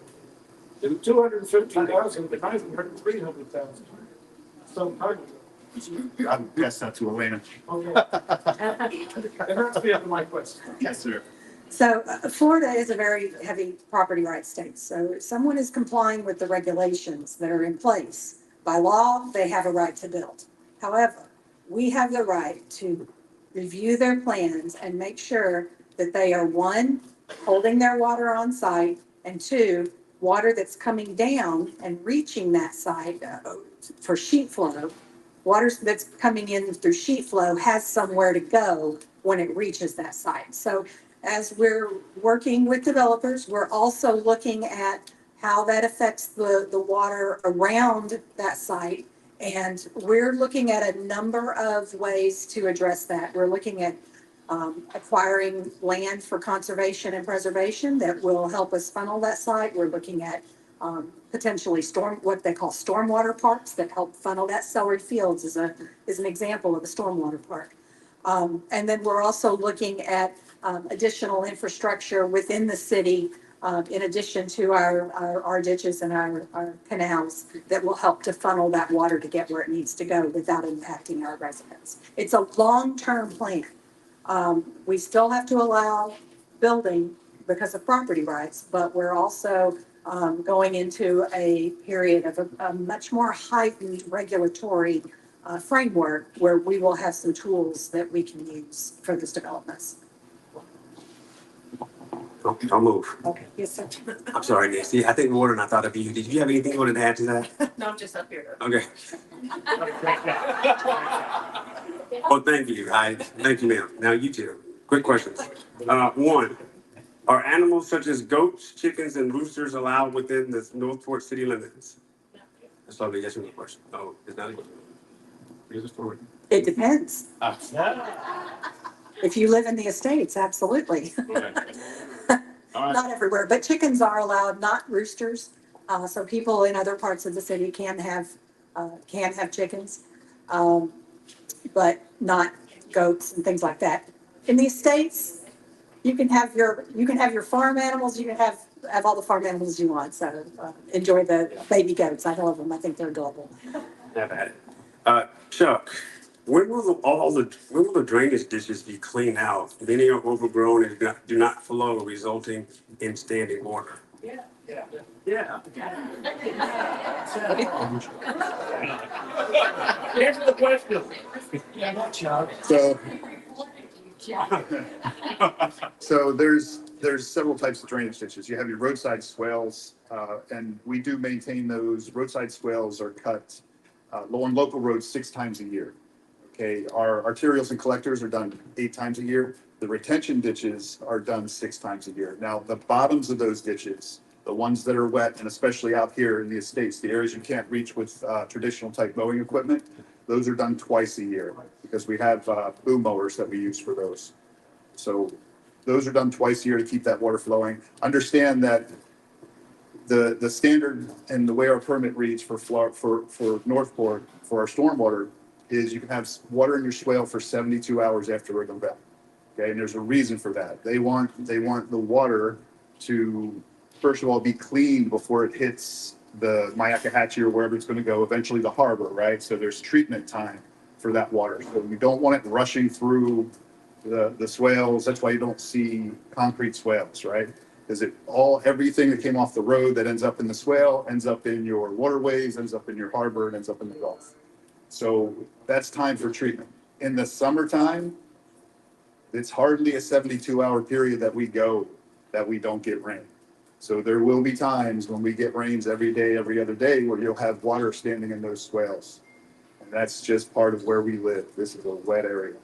In 250,000, 900, 300,000. Some time ago. I'll pass that to Elena. And that's the end of my question. Yes, sir. So Florida is a very heavy property rights state. So if someone is complying with the regulations that are in place, by law, they have a right to build. However, we have the right to review their plans and make sure that they are, one, holding their water on site, and two, water that's coming down and reaching that site for sheet flow. Water that's coming in through sheet flow has somewhere to go when it reaches that site. So as we're working with developers, we're also looking at how that affects the water around that site. And we're looking at a number of ways to address that. We're looking at acquiring land for conservation and preservation that will help us funnel that site. We're looking at potentially what they call stormwater parks that help funnel that. Celery Fields is an example of a stormwater park. And then we're also looking at additional infrastructure within the city, in addition to our ditches and our canals that will help to funnel that water to get where it needs to go without impacting our residents. It's a long-term plan. We still have to allow building because of property rights, but we're also going into a period of a much more heightened regulatory framework where we will have some tools that we can use for this developments. I'll move. Okay, yes, sir. I'm sorry, Nancy. I think more than I thought of you. Did you have anything you wanted to add to that? No, I'm just up here. Okay. Well, thank you. Thank you, ma'am. Now you two. Quick questions. One, are animals such as goats, chickens, and roosters allowed within the Northport city limits? That's probably a yes or no question. Oh, it's not a question. Here's a story. It depends. If you live in the estates, absolutely. Not everywhere, but chickens are allowed, not roosters. So people in other parts of the city can have chickens, but not goats and things like that. In the estates, you can have your farm animals. You can have all the farm animals you want. So enjoy the baby goats. I love them. I think they're adorable. Have at it. Chuck, when will the drainage ditches be cleaned out? Many are overgrown and do not flow, resulting in standing water. Yeah. Answer the question. So there's several types of drainage ditches. You have your roadside swales, and we do maintain those. Roadside swales are cut on local roads 6 times a year. Okay, our arterials and collectors are done 8 times a year. The retention ditches are done 6 times a year. Now, the bottoms of those ditches, the ones that are wet, and especially out here in the estates, the areas you can't reach with traditional type mowing equipment, those are done twice a year because we have boom mowers that we use for those. So those are done twice a year to keep that water flowing. Understand that the standard and the way our permit reads for Northport for our stormwater is you can have water in your swale for 72 hours after an event. Okay, and there's a reason for that. They want the water to, first of all, be cleaned before it hits the Myakkahatchee or wherever it's going to go, eventually the harbor, right? So there's treatment time for that water. So you don't want it rushing through the swales. That's why you don't see concrete swales, right? Because everything that came off the road that ends up in the swale ends up in your waterways, ends up in your harbor, and ends up in the Gulf. So that's time for treatment. In the summertime, it's hardly a 72-hour period that we don't get rain. So there will be times when we get rains every day, every other day, where you'll have water standing in those swales. And that's just part of where we live. This is a wet area.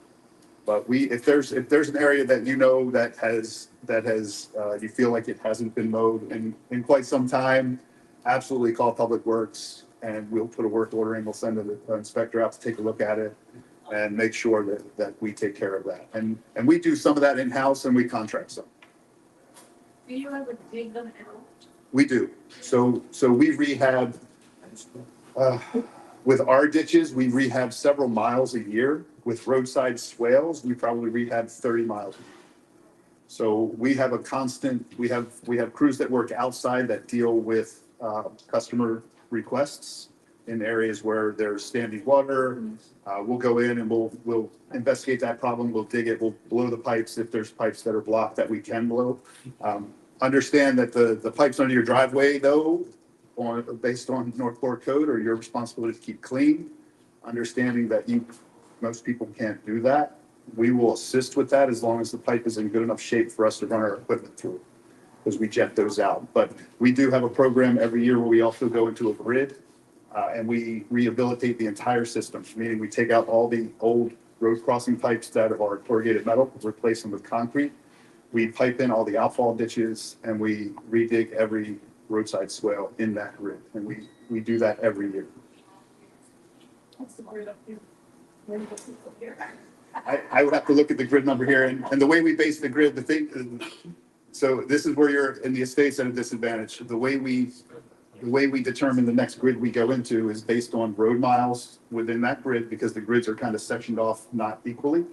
But if there's an area that you know that has you feel like it hasn't been mowed in quite some time, absolutely call Public Works and we'll put a work order in. We'll send an inspector out to take a look at it and make sure that we take care of that. And we do some of that in-house and we contract some. Do you ever dig them out? We do. So we rehab, with our ditches, we rehab several miles a year. With roadside swales, we probably rehab 30 miles. So we have we have crews that work outside that deal with customer requests. in areas where there's standing water. We'll go in and we'll investigate that problem. We'll dig it. We'll blow the pipes if there's pipes that are blocked that we can blow. Understand that the pipes under your driveway, though, based on Northport code, are your responsibility to keep clean. Understanding that most people can't do that. We will assist with that as long as the pipe is in good enough shape for us to run our equipment through, because we jet those out. But we do have a program every year where we also go into a grid and we rehabilitate the entire system, meaning we take out all the old road crossing pipes that are corrugated metal, replace them with concrete. We pipe in all the outfall ditches and we redig every roadside swale in that grid. And we do that every year. What's the grid up here? Where do you see it here? I would have to look at the grid number here, and the way we base the grid, so this is where you're in the estates at a disadvantage. The way we determine the next grid we go into is based on road miles within that grid, because the grids are kind of sectioned off not equally.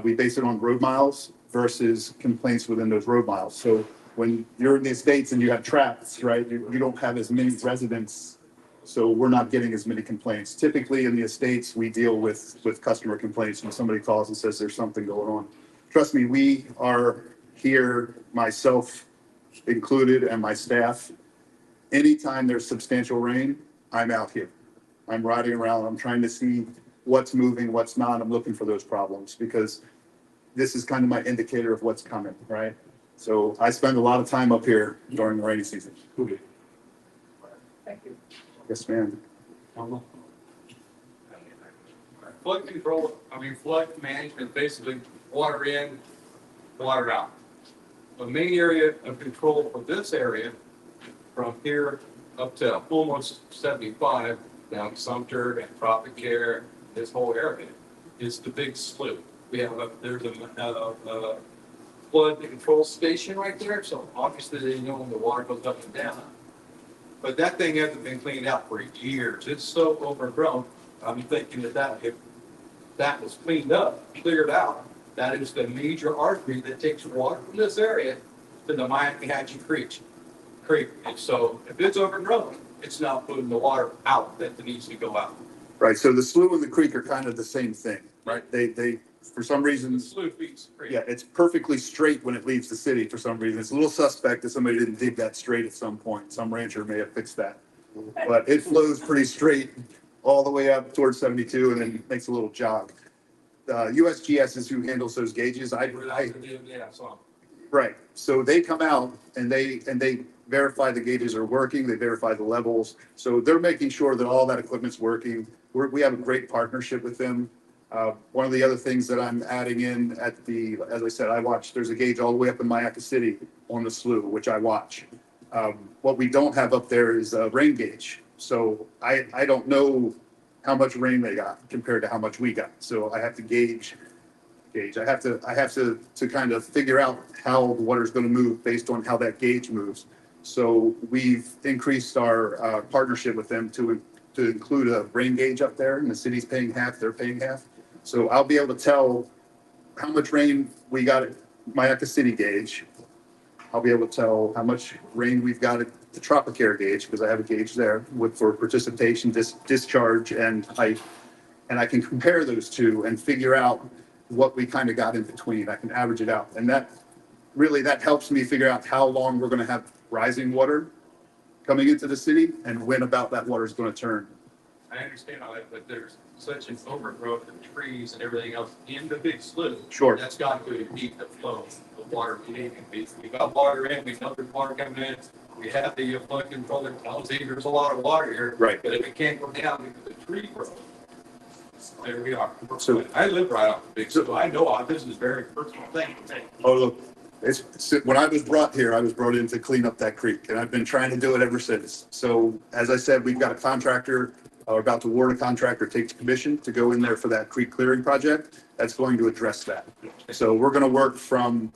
We base it on road miles versus complaints within those road miles. So when you're in the estates and you have traps, right, you don't have as many residents. So we're not getting as many complaints. Typically in the estates, we deal with customer complaints when somebody calls and says there's something going on. Trust me, we are here, myself included and my staff. Anytime there's substantial rain, I'm out here. I'm riding around. I'm trying to see what's moving, what's not. I'm looking for those problems because this is kind of my indicator of what's coming, right? So I spend a lot of time up here during the rainy season. Thank you. Yes, ma'am. Flood control, flood management, basically water in, water out. The main area of control for this area, from here up to almost 75, down Sumter and Tropic Care, this whole area, is the big slough. We have there's a flood control station right there, so obviously they know when the water goes up and down. But that thing hasn't been cleaned out for years. It's so overgrown. I'm thinking that if that was cleaned up, cleared out, that is the major artery that takes water from this area to the Miami-Hatchie Creek. And so if it's overgrown, it's not putting the water out that needs to go out. Right, so the slough and the creek are kind of the same thing, right? They for some reason, The slough feeds the creek. yeah, it's perfectly straight when it leaves the city for some reason. It's a little suspect that somebody didn't dig that straight at some point. Some rancher may have fixed that. But it flows pretty straight all the way up towards 72 and then makes a little jog. USGS is who handles those gauges. Yeah, so. Right, so they come out and they verify the gauges are working, they verify the levels. So they're making sure that all that equipment's working. We have a great partnership with them. One of the other things that I'm adding in as I said, there's a gauge all the way up in Mayaca City on the slough, which I watch. What we don't have up there is a rain gauge. So I don't know how much rain they got compared to how much we got. So I have to gauge. I have to kind of figure out how the water's going to move based on how that gauge moves. So we've increased our partnership with them to include a rain gauge up there, and the city's paying half, they're paying half. So I'll be able to tell how much rain we got at Mayaca City gauge. I'll be able to tell how much rain we've got at the Tropicare gauge, because I have a gauge there for precipitation, discharge, and height. And I can compare those two and figure out what we kind of got in between. I can average it out. And that helps me figure out how long we're going to have rising water coming into the city and when about that water is going to turn. I understand all that, but there's such an overgrowth of trees and everything else in the big slough. Sure. That's got to impede the flow of water. We got water in, we know there's water coming in. We have the flood control that tells you there's a lot of water here. Right. But if it can't go down because the tree grows, there we are. So- I live right off the big slough. I know this is a very personal thing to me. Oh, look, when I was brought here, I was brought in to clean up that creek, and I've been trying to do it ever since. So as I said, we've got a contractor, about to award a contractor, takes commission to go in there for that creek clearing project. That's going to address that. So we're going to work from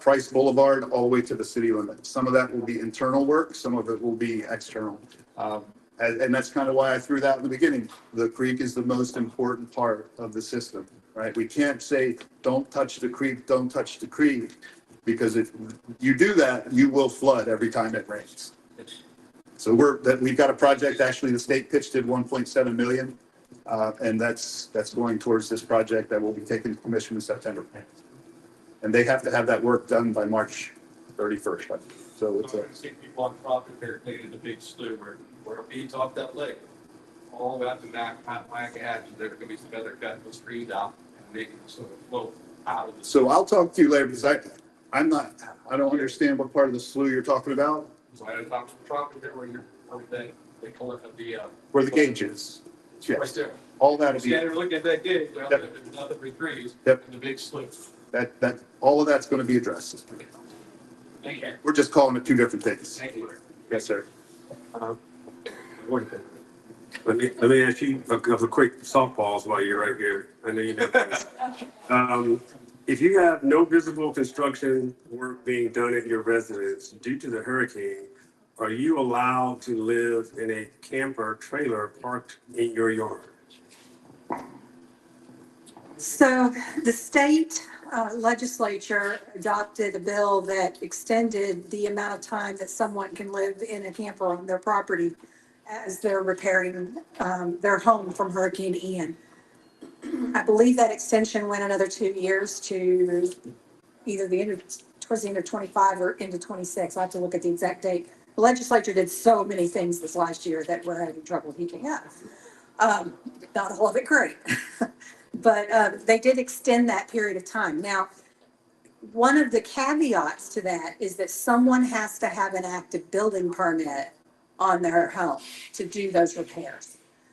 Price Boulevard all the way to the city limit. Some of that will be internal work, some of it will be external. And that's kind of why I threw that in the beginning. The creek is the most important part of the system, right? We can't say, don't touch the creek, don't touch the creek, because if you do that, you will flood every time it rains. So we've got a project, actually, the state pitched it 1.7 million. And that's going towards this project that will be taken to commission in September. And they have to have that work done by March 31st. So it's I've seen people on property there cleaning the big slough where it feeds off that lake. All the way up to back, there's gonna be some other cut the street out and make it sort of flow out of the. So I'll talk to you later because I don't understand what part of the slough you're talking about, So I talked to the property there where they call it the, where the gauge is. right Yes, there. all that'll be, Standing looking at that gate, well, Yep. there's nothing but trees. Yep. And the big slough. all of that's going to be addressed. Thank you. We're just calling it two different things. Thank you. Yes, sir. Let me ask you a quick softballs while you're right here. I know you know this. If you have no visible construction work being done at your residence due to the hurricane, are you allowed to live in a camper trailer parked in your yard? So the state legislature adopted a bill that extended the amount of time that someone can live in a camper on their property as they're repairing their home from Hurricane Ian. I believe that extension went another 2 years to either towards the end of 25 or into 26. I'll have to look at the exact date. The legislature did so many things this last year that we're having trouble keeping up. Not all of it great. But they did extend that period of time. Now, one of the caveats to that is that someone has to have an active building permit on their home to do those repairs.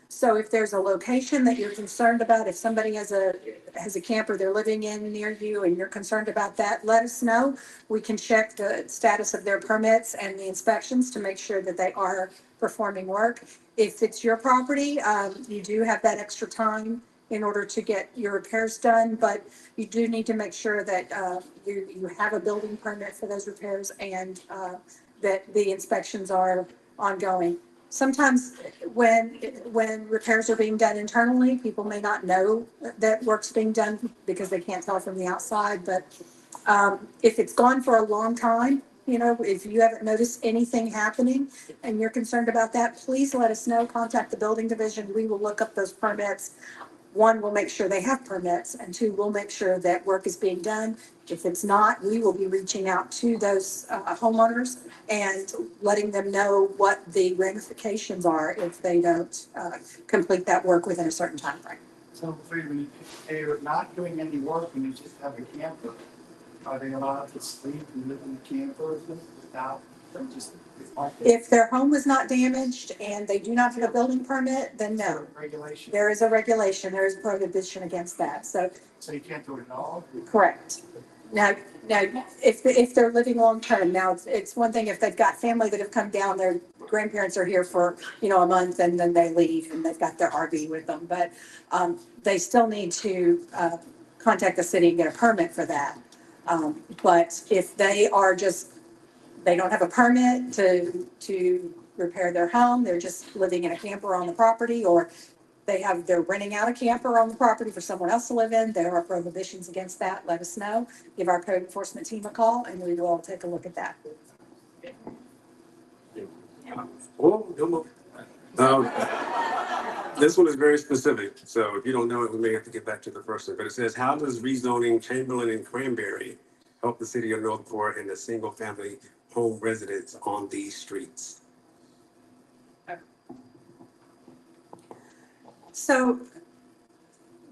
So if there's a location that you're concerned about, if somebody has a camper they're living in near you and you're concerned about that, let us know. We can check the status of their permits and the inspections to make sure that they are performing work. If it's your property, you do have that extra time in order to get your repairs done, but you do need to make sure that you have a building permit for those repairs and that the inspections are ongoing. Sometimes when repairs are being done internally, people may not know that work's being done because they can't tell from the outside, but if it's gone for a long time, if you haven't noticed anything happening and you're concerned about that, please let us know. Contact the building division. We will look up those permits. One, we'll make sure they have permits, and two, we'll make sure that work is being done. If it's not, we will be reaching out to those homeowners and letting them know what the ramifications are if they don't complete that work within a certain time frame. So if they're not doing any work and you just have a camper, are they allowed to sleep and live in the camper without them just? If their home was not damaged and they do not have a building permit, then no. Regulation. There is a regulation, there is a prohibition against that, so. So you can't do it at all? Correct. Now, if they're living long-term, now it's one thing if they've got family that have come down, their grandparents are here for, a month and then they leave and they've got their RV with them, but they still need to contact the city and get a permit for that. But if they don't have a permit to repair their home, they're just living in a camper on the property, or they're renting out a camper on the property for someone else to live in, there are prohibitions against that. Let us know. Give our code enforcement team a call and we will take a look at that. This one is very specific, so if you don't know it, we may have to get back to the first one. But it says, how does rezoning Chamberlain and Cranberry help the city of Northport and the single-family home residents on these streets? So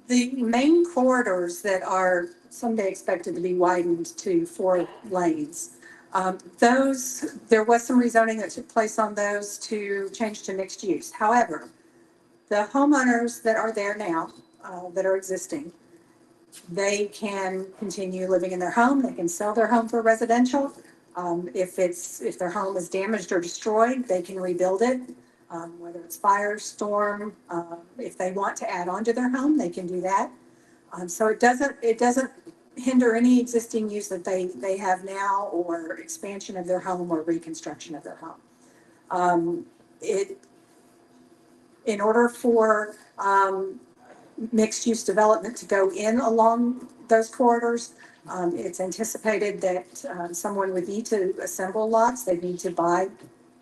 the main corridors that are someday expected to be widened to 4 lanes, there was some rezoning that took place on those to change to mixed use. However, the homeowners that are there now, that are existing, they can continue living in their home. They can sell their home for residential. If their home is damaged or destroyed, they can rebuild it. Whether it's fire, storm, if they want to add on to their home, they can do that. So it doesn't hinder any existing use that they have now, or expansion of their home or reconstruction of their home. In order for mixed use development to go in along those corridors, it's anticipated that someone would need to assemble lots. They need to buy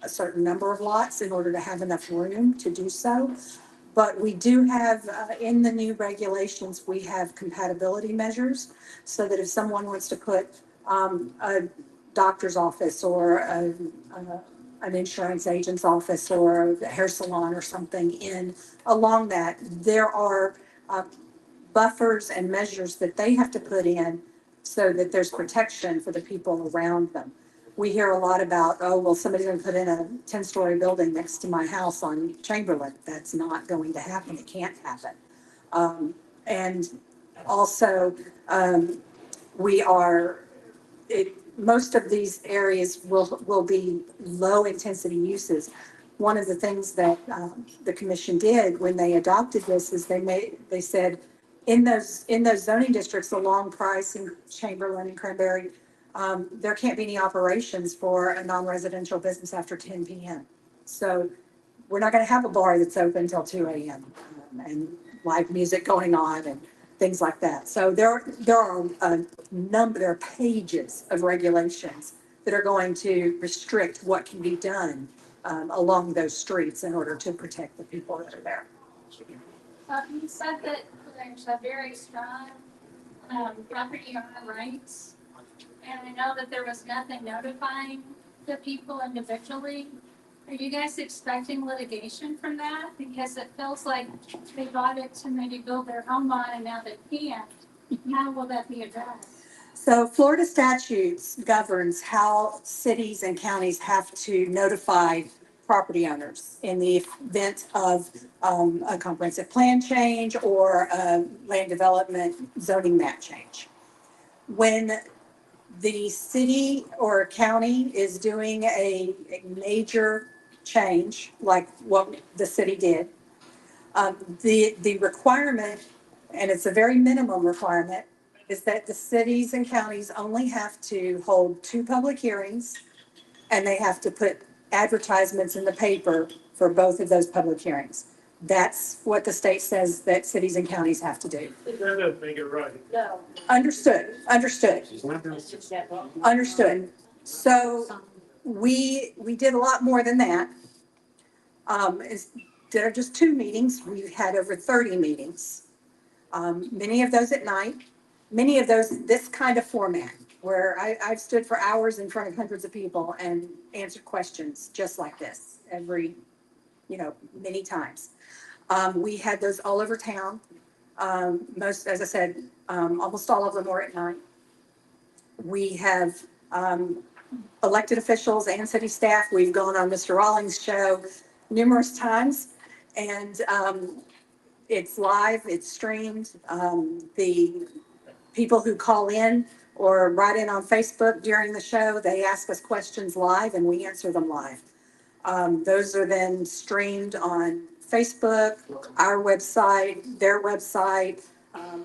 a certain number of lots in order to have enough room to do so. But we do have, in the new regulations, we have compatibility measures so that if someone wants to put a doctor's office or an insurance agent's office or a hair salon or something in along that, there are buffers and measures that they have to put in so that there's protection for the people around them. We hear a lot about, oh, well, somebody's going to put in a 10-story building next to my house on Chamberlain. That's not going to happen. It can't happen. And also, we are, most of these areas will be low-intensity uses. One of the things that the commission did when they adopted this is they said, in those zoning districts along Price and Chamberlain and Cranberry, there can't be any operations for a non-residential business after 10 p.m. So we're not going to have a bar that's open until 2 a.m. And live music going on and things like that. So there are pages of regulations that are going to restrict what can be done along those streets in order to protect the people that are there. You said that there's a very strong property owner rights, and I know that there was nothing notifying the people individually. Are you guys expecting litigation from that? Because it feels like they bought it to maybe build their home on and now they can't. How will that be addressed? So Florida statutes governs how cities and counties have to notify property owners in the event of a comprehensive plan change or a land development zoning map change. When the city or county is doing a major change, like what the city did, the requirement, and it's a very minimum requirement, is that the cities and counties only have to hold 2 public hearings, and they have to put advertisements in the paper for both of those public hearings. That's what the state says that cities and counties have to do. That doesn't make it right. No. Understood. So we did a lot more than that. Instead of just 2 meetings, we had over 30 meetings. Many of those at night, many of those this kind of format, where I've stood for hours in front of hundreds of people and answered questions just like this many times. We had those all over town. Most, as I said, almost all of them were at night. We have elected officials and city staff. We've gone on Mr. Rawlings' show numerous times, and it's live, it's streamed. The people who call in or write in on Facebook during the show, they ask us questions live and we answer them live. Those are then streamed on Facebook, our website, their website,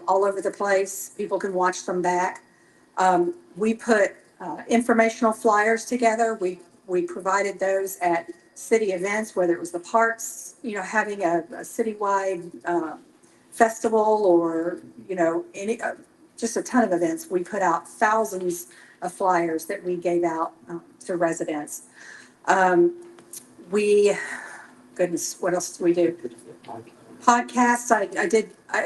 all over the place. People can watch them back. We put informational flyers together. We provided those at city events, whether it was the parks, having a citywide festival or, any just a ton of events. We put out thousands of flyers that we gave out to residents. Goodness, what else did we do? Podcasts.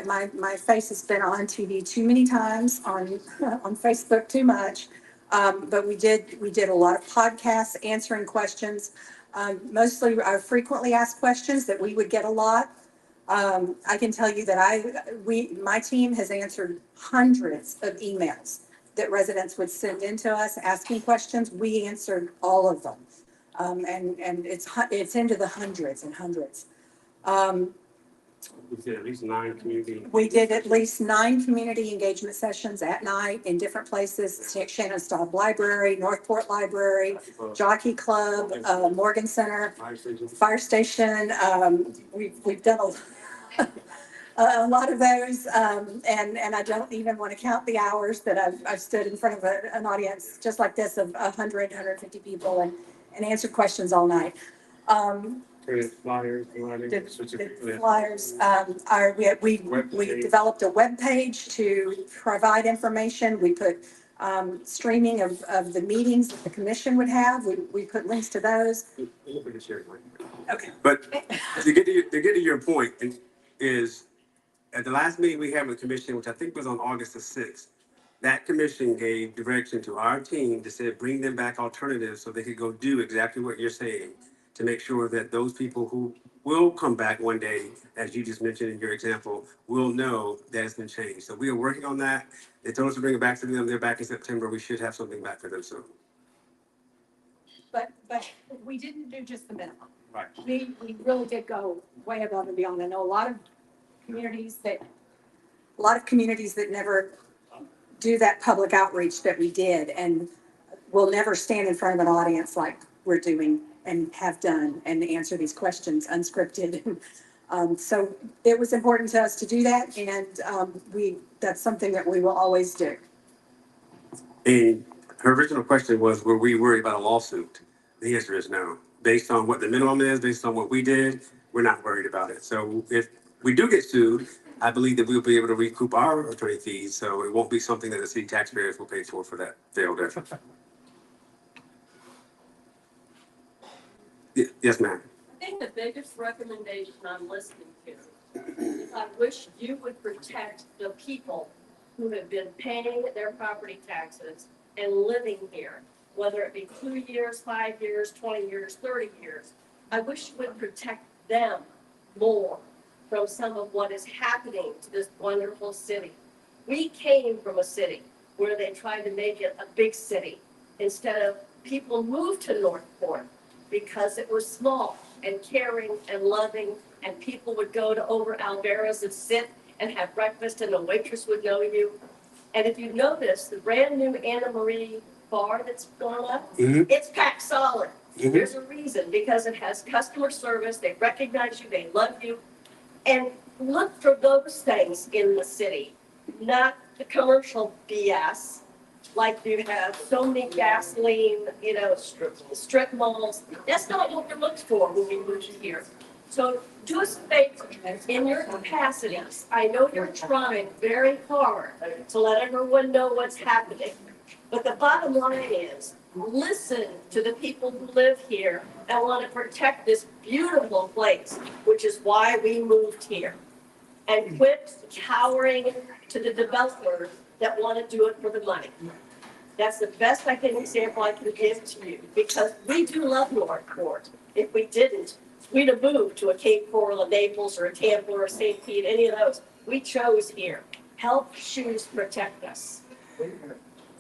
My face has been on TV too many times, on Facebook too much. But we did a lot of podcasts answering questions, mostly our frequently asked questions that we would get a lot. I can tell you that my team has answered hundreds of emails that residents would send in to us asking questions. We answered all of them. And it's into the hundreds and hundreds. We did at least 9 community. We did at least 9 community engagement sessions at night in different places: Shannon Staub Library, Northport Library, Jockey Club, Morgan Center, Fire Station. We've done a lot of those, and I don't even want to count the hours that I've stood in front of an audience just like this of 100, 150 people and answered questions all night. Flyers, Flyers. We developed a web page to provide information. We put streaming of the meetings that the commission would have. We put links to those. Okay. But to get to your point, is at the last meeting we had with the commission, which I think was on August the 6th, that commission gave direction to our team to say, bring them back alternatives so they could go do exactly what you're saying, to make sure that those people who will come back one day, as you just mentioned in your example, will know that it's been changed. So we are working on that. They told us to bring it back to them. They're back in September. We should have something back for them soon. But we didn't do just the minimum. Right. We really did go way above and beyond. I know a lot of communities that never do that public outreach that we did, and will never stand in front of an audience like we're doing and have done and answer these questions unscripted. So it was important to us to do that, and that's something that we will always do. And her original question was, were we worried about a lawsuit? The answer is no. Based on what the minimum is, based on what we did, we're not worried about it. So if we do get sued, I believe that we'll be able to recoup our attorney fees, so it won't be something that the city taxpayers will pay for that failed effort. Yes, ma'am. I think the biggest recommendation I'm listening to is I wish you would protect the people who have been paying their property taxes and living here, whether it be 2 years, 5 years, 20 years, 30 years. I wish you would protect them more from some of what is happening to this wonderful city. We came from a city where they tried to make it a big city instead of people moved to Northport because it was small and caring and loving, and people would go to over Alvera's and sit and have breakfast, and the waitress would know you. And if you notice, the brand new Anna Marie bar that's gone up, it's packed solid. There's a reason, because it has customer service, they recognize you, they love you. And look for those things in the city, not the commercial BS. Like you have so many gasoline, strip malls. That's not what we're looking for when we moved here. So do us a favor, in your capacities, I know you're trying very hard to let everyone know what's happening. But the bottom line is, listen to the people who live here and want to protect this beautiful place, which is why we moved here. And quit cowering to the developers that want to do it for the money. That's the best example I can give to you, because we do love Northport. If we didn't, we'd have moved to a Cape Coral, a Naples, or a Tampa, or a St. Pete, any of those. We chose here. Help choose protect us.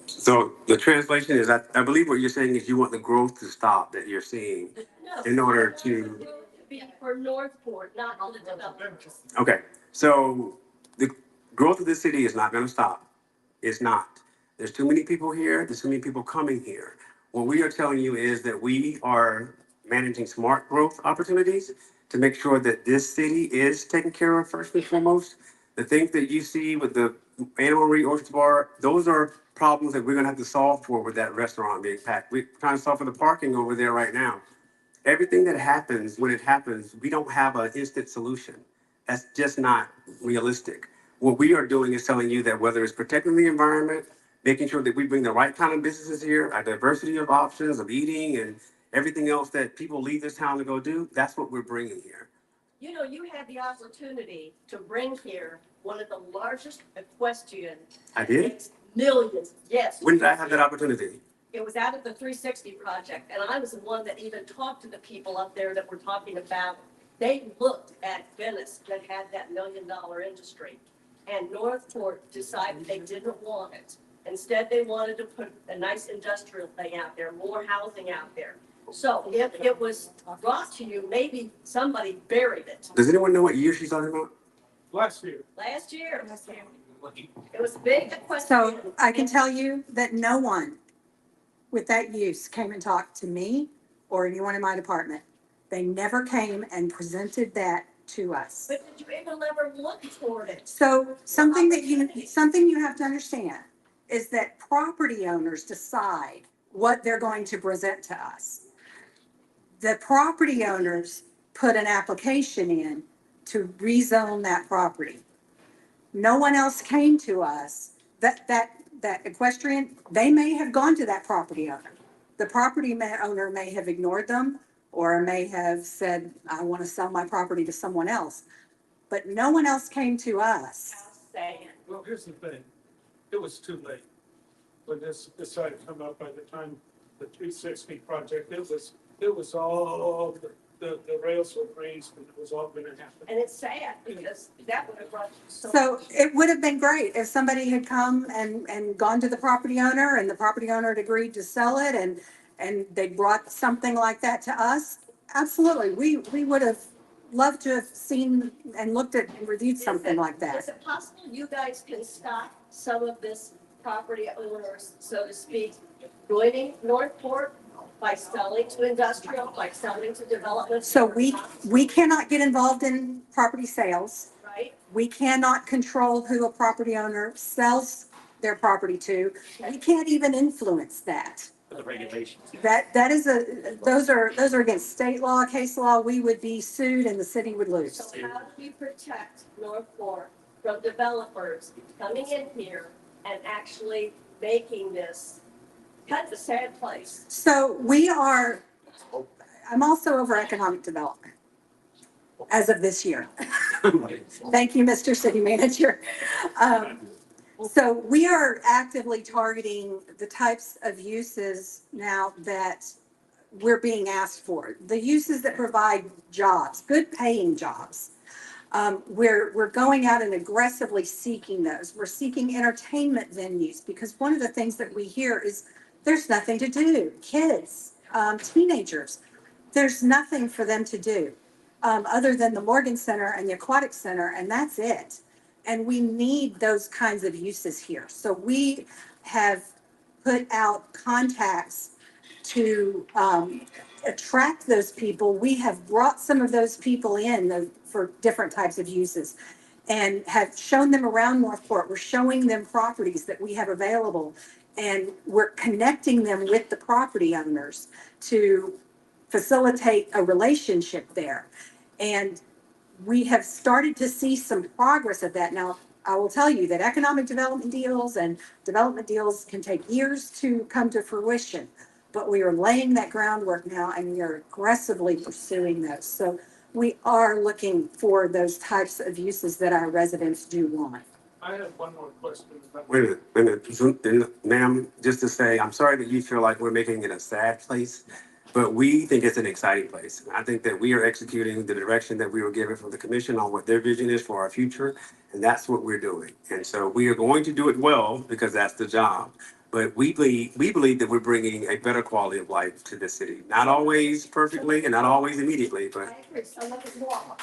So the translation is, I believe what you're saying is you want the growth to stop that you're seeing in order to. Be for Northport, not all the developers. Okay, so the growth of the city is not going to stop. It's not. There's too many people here. There's too many people coming here. What we are telling you is that we are managing smart growth opportunities to make sure that this city is taken care of first and foremost. The things that you see with the Anna Marie Oyster Bar, those are problems that we're going to have to solve for with that restaurant being packed. We're trying to solve for the parking over there right now. Everything that happens, when it happens, we don't have an instant solution. That's just not realistic. What we are doing is telling you that whether it's protecting the environment, making sure that we bring the right kind of businesses here, a diversity of options of eating and everything else that people leave this town to go do, that's what we're bringing here. You had the opportunity to bring here one of the largest equestrian. I did? Millions, yes. When did I have that opportunity? It was out of the 360 project, and I was the one that even talked to the people up there that were talking about. They looked at Venice that had that $1 million industry, and Northport decided they didn't want it. Instead, they wanted to put a nice industrial thing out there, more housing out there. So if it was brought to you, maybe somebody buried it. Does anyone know what year she's talking about? Last year. Last year. It was big. So I can tell you that no one with that use came and talked to me or anyone in my department. They never came and presented that to us. But did you even ever look toward it? So something you have to understand is that property owners decide what they're going to present to us. The property owners put an application in to rezone that property. No one else came to us. That that equestrian, they may have gone to that property owner. The owner may have ignored them or may have said, I want to sell my property to someone else. But no one else came to us. Saying, Well, here's the thing, it was too late. When this decided to come up, by the time the 360 project, it was all, the rails were raised and it was all gonna happen. and it's sad because that would have brought you So it would have been great if somebody had come and gone to the property owner and the property owner had agreed to sell it and they brought something like that to us. Absolutely. We would have loved to have seen and looked at and reviewed something like that. Is it possible you guys can stop some of this property owners, so to speak, joining Northport by selling to industrial, by selling to development? So we cannot get involved in property sales. Right? We cannot control who a property owner sells their property to. We can't even influence that. The regulations. That is those are against state law, case law. We would be sued and the city would lose. So how do we protect Northport from developers coming in here and actually making this kind of a sad place? So I'm also over economic development as of this year. Thank you, Mr. City Manager. So we are actively targeting the types of uses now that we're being asked for. The uses that provide jobs, good paying jobs. We're going out and aggressively seeking those. We're seeking entertainment venues because one of the things that we hear is there's nothing to do. Kids, teenagers, there's nothing for them to do other than the Morgan Center and the Aquatic Center, and that's it. And we need those kinds of uses here. So we have put out contacts to attract those people. We have brought some of those people in for different types of uses and have shown them around Northport. We're showing them properties that we have available, and we're connecting them with the property owners to facilitate a relationship there. And we have started to see some progress of that. Now, I will tell you that economic development deals and development deals can take years to come to fruition, but we are laying that groundwork now and we are aggressively pursuing those. So we are looking for those types of uses that our residents do want. I have one more question. Wait a minute, ma'am, just to say, I'm sorry that you feel like we're making it a sad place, but we think it's an exciting place. I think that we are executing the direction that we were given from the commission on what their vision is for our future, and that's what we're doing. And so we are going to do it well because that's the job. But we believe that we're bringing a better quality of life to the city. Not always perfectly and not always immediately, but I agree, some of it more,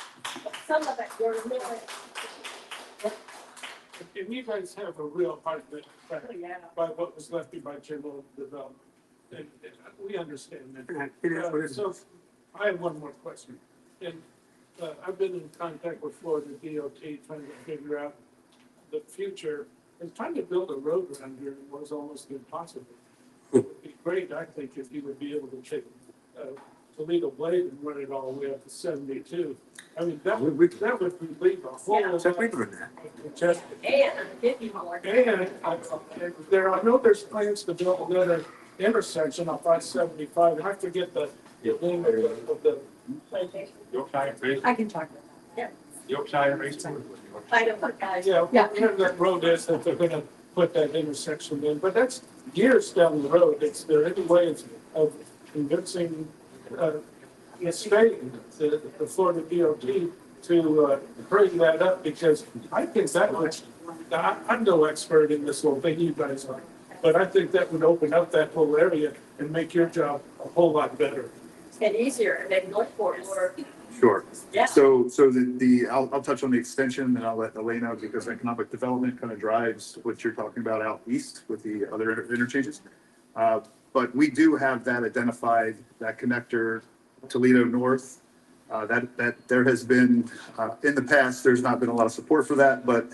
but some of it we're really, And you guys have a real hard by what was left by general development. And we understand that. it is what it is. So I have one more question. And I've been in contact with Florida DOT trying to figure out the future. And trying to build a road around here was almost impossible. It would be great, I think, if you would be able to take Toledo Blade and run it all the way up to 72. I mean, that would relieve a whole lot Check me through of that. congestion. and give you more. And I know there's plans to build another intersection on 575, and I forget the name of the. Yorkshire Race, I can talk about that. Yorkshire Race. I know what guys. Yeah, whatever that road is that they're gonna put that intersection in, but that's years down the road. Is there any way of convincing the state, the Florida DOT to bring that up? Because I think that would, I'm no expert in this whole thing, you guys are, but I think that would open up that whole area and make your job a whole lot better. And easier, and make Northport more, Sure. yeah. So I'll touch on the extension and I'll let Elena, because economic development kind of drives what you're talking about out east with the other interchanges. But we do have that identified, that connector Toledo North. That there has been, in the past, there's not been a lot of support for that, but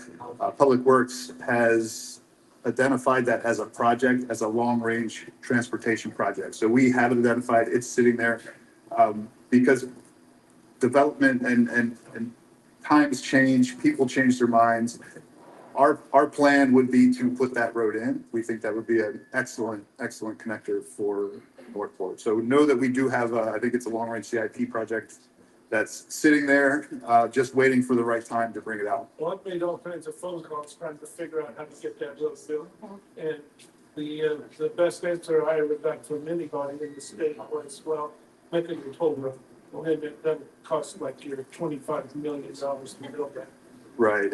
Public Works has identified that as a project, as a long-range transportation project. So we have it identified, it's sitting there, because development and times change, people change their minds. our plan would be to put that road in. We think that would be an excellent connector for Northport. So know that we do have, I think it's a long-range CIP project that's sitting there, just waiting for the right time to bring it out. Well, I've made all kinds of phone calls trying to figure out how to get that road built. And the best answer I ever got from anybody in the state was, well, make it a toll road. Well, and it doesn't cost like your $25 million to build that. Right,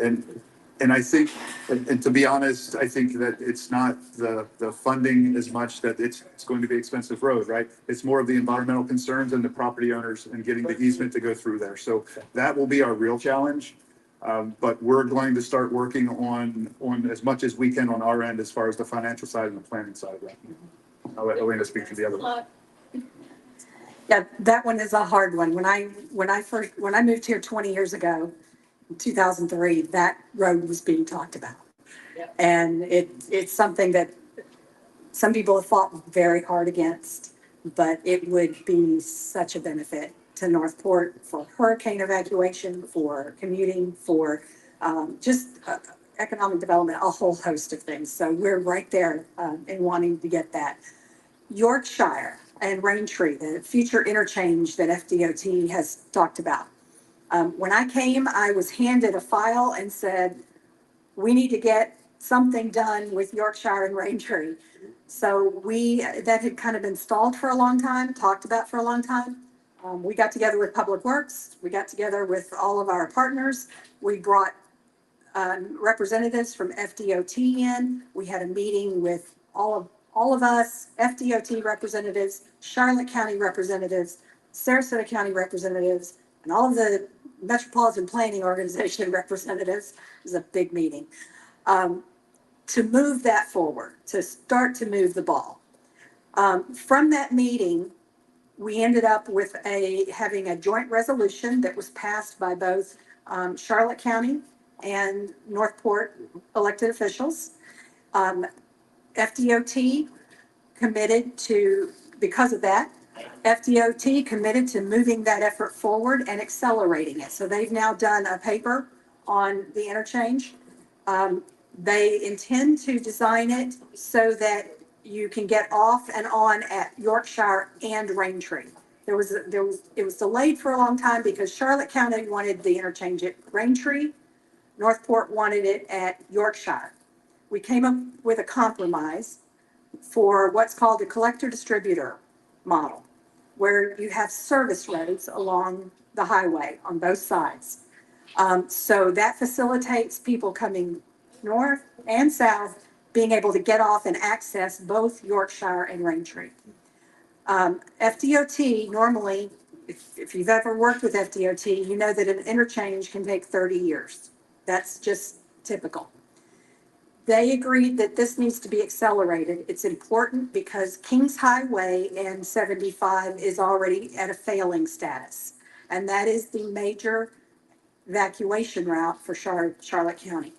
and I think, and to be honest, I think that it's not the funding as much that it's going to be expensive road, right? It's more of the environmental concerns and the property owners and getting the easement to go through there. So that will be our real challenge. But we're going to start working on as much as we can on our end as far as the financial side and the planning side of that. I'll let Elena speak to the other one. Yeah, that one is a hard one. When I moved here 20 years ago, in 2003, that road was being talked about. Yep. And it's something that some people have fought very hard against, but it would be such a benefit to Northport for hurricane evacuation, for commuting, for just economic development, a whole host of things. So we're right there in wanting to get that. Yorkshire and Raintree, the future interchange that FDOT has talked about. When I came, I was handed a file and said, we need to get something done with Yorkshire and Raintree. So that had kind of been stalled for a long time, talked about for a long time. We got together with Public Works. We got together with all of our partners. We brought representatives from FDOT in. We had a meeting with all of us, FDOT representatives, Charlotte County representatives, Sarasota County representatives, and all of the Metropolitan Planning Organization representatives. It was a big meeting to move that forward, to start to move the ball. From that meeting, we ended up with having a joint resolution that was passed by both Charlotte County and Northport elected officials. FDOT committed to, because of that, FDOT committed to moving that effort forward and accelerating it. So they've now done a paper on the interchange. They intend to design it so that you can get off and on at Yorkshire and Raintree. It was delayed for a long time because Charlotte County wanted the interchange at Raintree. Northport wanted it at Yorkshire. We came up with a compromise for what's called the collector distributor model, where you have service roads along the highway on both sides. So that facilitates people coming north and south being able to get off and access both Yorkshire and Raintree. FDOT normally, if you've ever worked with FDOT, you know that an interchange can take 30 years. That's just typical. They agreed that this needs to be accelerated. It's important because Kings Highway and 75 is already at a failing status. And that is the major evacuation route for Charlotte County.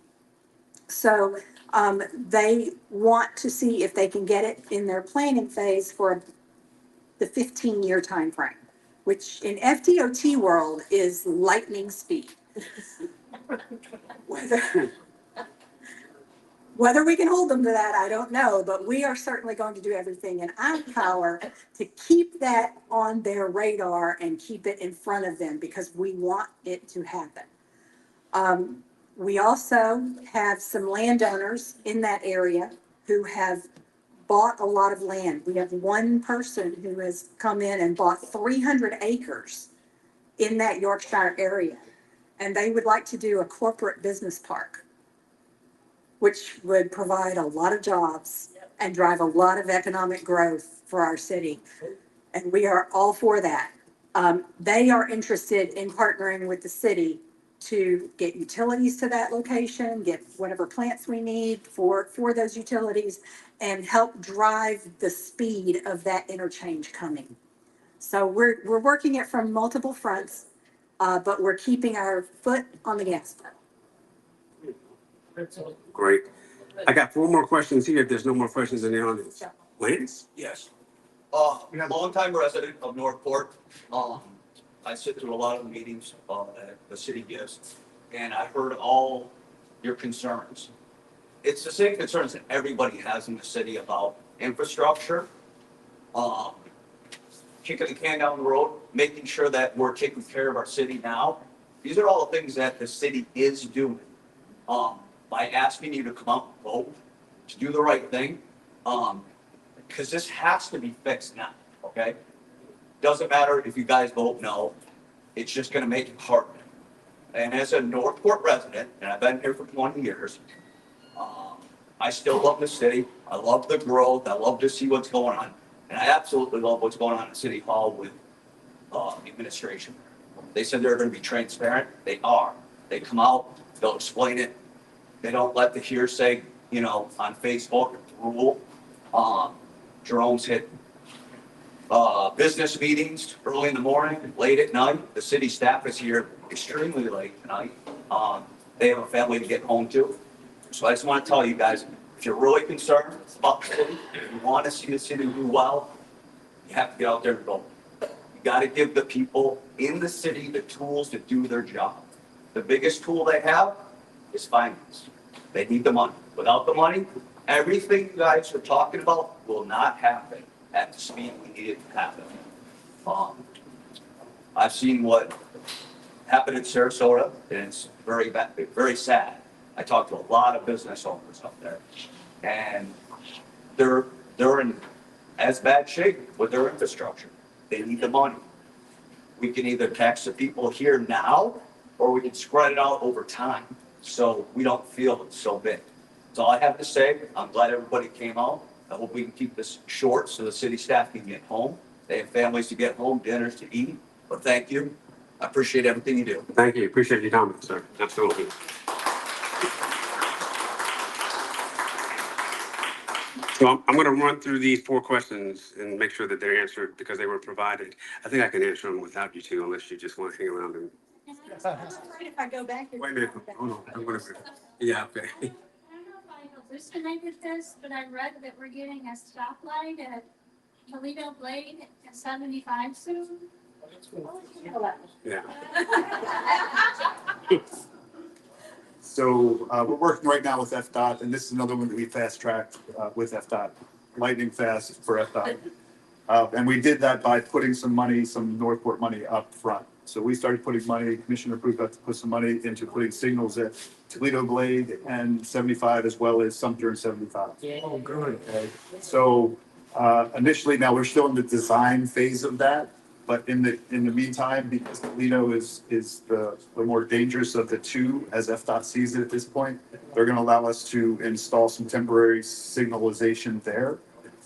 So they want to see if they can get it in their planning phase for the 15-year time frame, which in FDOT world is lightning speed. Whether we can hold them to that, I don't know, but we are certainly going to do everything in our power to keep that on their radar and keep it in front of them because we want it to happen. We also have some landowners in that area who have bought a lot of land. We have one person who has come in and bought 300 acres in that Yorkshire area, and they would like to do a corporate business park, which would provide a lot of jobs and drive a lot of economic growth for our city. And we are all for that. They are interested in partnering with the city to get utilities to that location, get whatever plants we need for those utilities, and help drive the speed of that interchange coming. So we're working it from multiple fronts, but we're keeping our foot on the gas pedal. Great. I got 4 more questions here if there's no more questions in the audience. Lance? Yes. Longtime resident of Northport. I sit through a lot of the meetings that the city gives, and I heard all your concerns. It's the same concerns that everybody has in the city about infrastructure, kicking the can down the road, making sure that we're taking care of our city now. These are all the things that the city is doing. By asking you to come out and vote, to do the right thing, because this has to be fixed now, okay? Doesn't matter if you guys vote no, it's just gonna make it harder. And as a Northport resident, and I've been here for 20 years, I still love the city. I love the growth. I love to see what's going on. And I absolutely love what's going on in City Hall with administration. They said they're gonna be transparent. They are. They come out, they'll explain it. They don't let the hearsay, on Facebook rule. Jerome's hit business meetings early in the morning, late at night. The city staff is here extremely late tonight. They have a family to get home to. So I just want to tell you guys, if you're really concerned about the city, if you want to see the city do well, you have to get out there and vote. You got to give the people in the city the tools to do their job. The biggest tool they have is finance. They need the money. Without the money, everything you guys are talking about will not happen at the speed we need it to happen. I've seen what happened in Sarasota, and it's very bad, very sad. I talked to a lot of business owners up there, and they're in as bad shape with their infrastructure. They need the money. We can either tax the people here now, or we can spread it out over time, so we don't feel it's so big. That's all I have to say. I'm glad everybody came out. I hope we can keep this short so the city staff can get home. They have families to get home, dinners to eat. But thank you. I appreciate everything you do. Thank you. Appreciate your comments, sir. Absolutely. So I'm going to run through these 4 questions and make sure that they're answered because they were provided. I think I can answer them without you two, unless you just want to hang around and. I'm afraid if I go back. Wait a minute. Hold on. I'm going to. Yeah. Okay. I don't know if I hallucinated this, but I read that we're getting a stoplight at Toledo Blade at 75 soon. Yeah. So we're working right now with FDOT, and this is another one that we fast tracked with FDOT, lightning fast for FDOT. And we did that by putting some Northport money up front. So we started putting money, Commissioner approved us to put some money into putting signals at Toledo Blade and 75 as well as Sumter and 75. Oh, good. Okay. So initially, now we're still in the design phase of that. But in the meantime, because Toledo is the more dangerous of the two, as FDOT sees it at this point, they're going to allow us to install some temporary signalization there.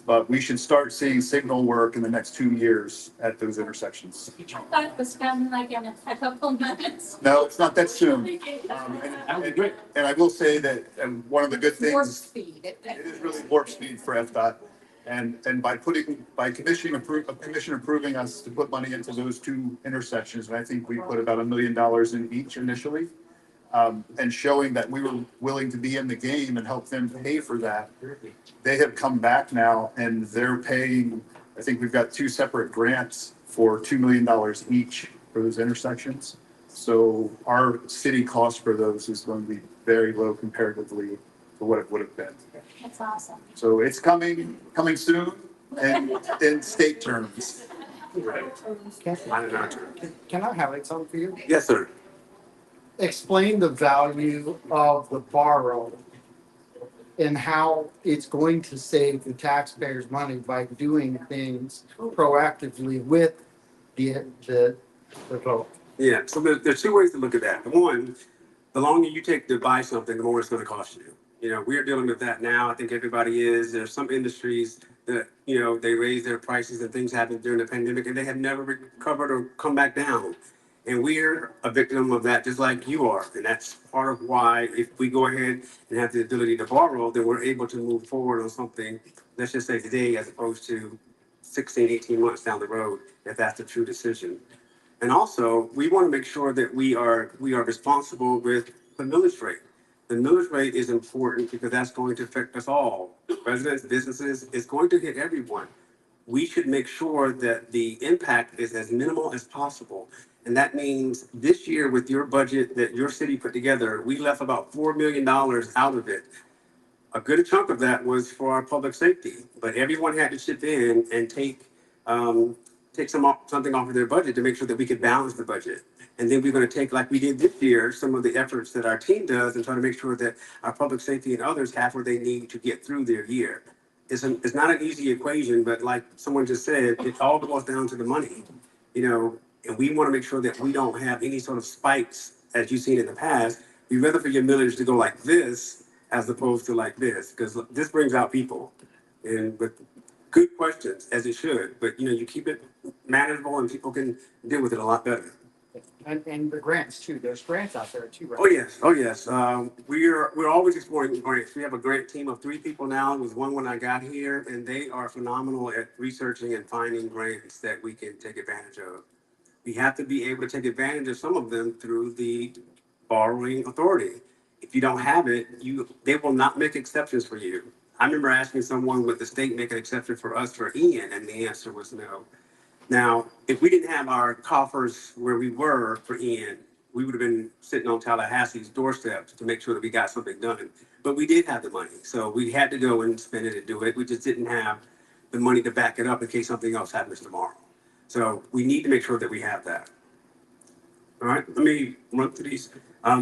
But we should start seeing signal work in the next 2 years at those intersections. I thought it was coming like in a couple minutes. No, it's not that soon. And I will say that, and one of the good things. Warp speed. It is really warp speed for FDOT. And by commission approving us to put money into those 2 intersections, and I think we put about $1 million in each initially, and showing that we were willing to be in the game and help them pay for that, they have come back now and they're paying, I think we've got 2 separate grants for $2 million each for those intersections. So our city cost for those is going to be very low comparatively to what it would have been. That's awesome. So it's coming soon, and in state terms. Can I highlight something for you? Yes, sir. Explain the value of the borough and how it's going to save the taxpayers money by doing things proactively with the vote. Yeah. So there's 2 ways to look at that. One, the longer you take to buy something, the more it's going to cost you. We're dealing with that now. I think everybody is. There's some industries that, they raise their prices and things happened during the pandemic and they have never recovered or come back down. And we're a victim of that just like you are. And that's part of why if we go ahead and have the ability to borrow, then we're able to move forward on something, let's just say today, as opposed to 16, 18 months down the road, if that's the true decision. And also, we want to make sure that we are responsible with the millage rate. The millage rate is important because that's going to affect us all. Residents, businesses, it's going to hit everyone. We should make sure that the impact is as minimal as possible. And that means this year with your budget that your city put together, we left about $4 million out of it. A good chunk of that was for our public safety, but everyone had to chip in and take something off of their budget to make sure that we could balance the budget. And then we're going to take, like we did this year, some of the efforts that our team does and try to make sure that our public safety and others have what they need to get through their year. It's not an easy equation, but like someone just said, it all boils down to the money, and we want to make sure that we don't have any sort of spikes as you've seen in the past. We'd rather for your millage to go like this as opposed to like this, because this brings out people. And with good questions, as it should, but you keep it manageable and people can deal with it a lot better. And the grants too, there's grants out there too, right? Oh yes. We're always exploring grants. We have a grant team of 3 people now. It was one when I got here, and they are phenomenal at researching and finding grants that we can take advantage of. We have to be able to take advantage of some of them through the borrowing authority. If you don't have it, they will not make exceptions for you. I remember asking someone, would the state make an exception for us for Ian? And the answer was no. Now, if we didn't have our coffers where we were for Ian, we would have been sitting on Tallahassee's doorstep to make sure that we got something done. But we did have the money, so we had to go and spend it and do it. We just didn't have the money to back it up in case something else happens tomorrow. So we need to make sure that we have that. All right, let me run through these.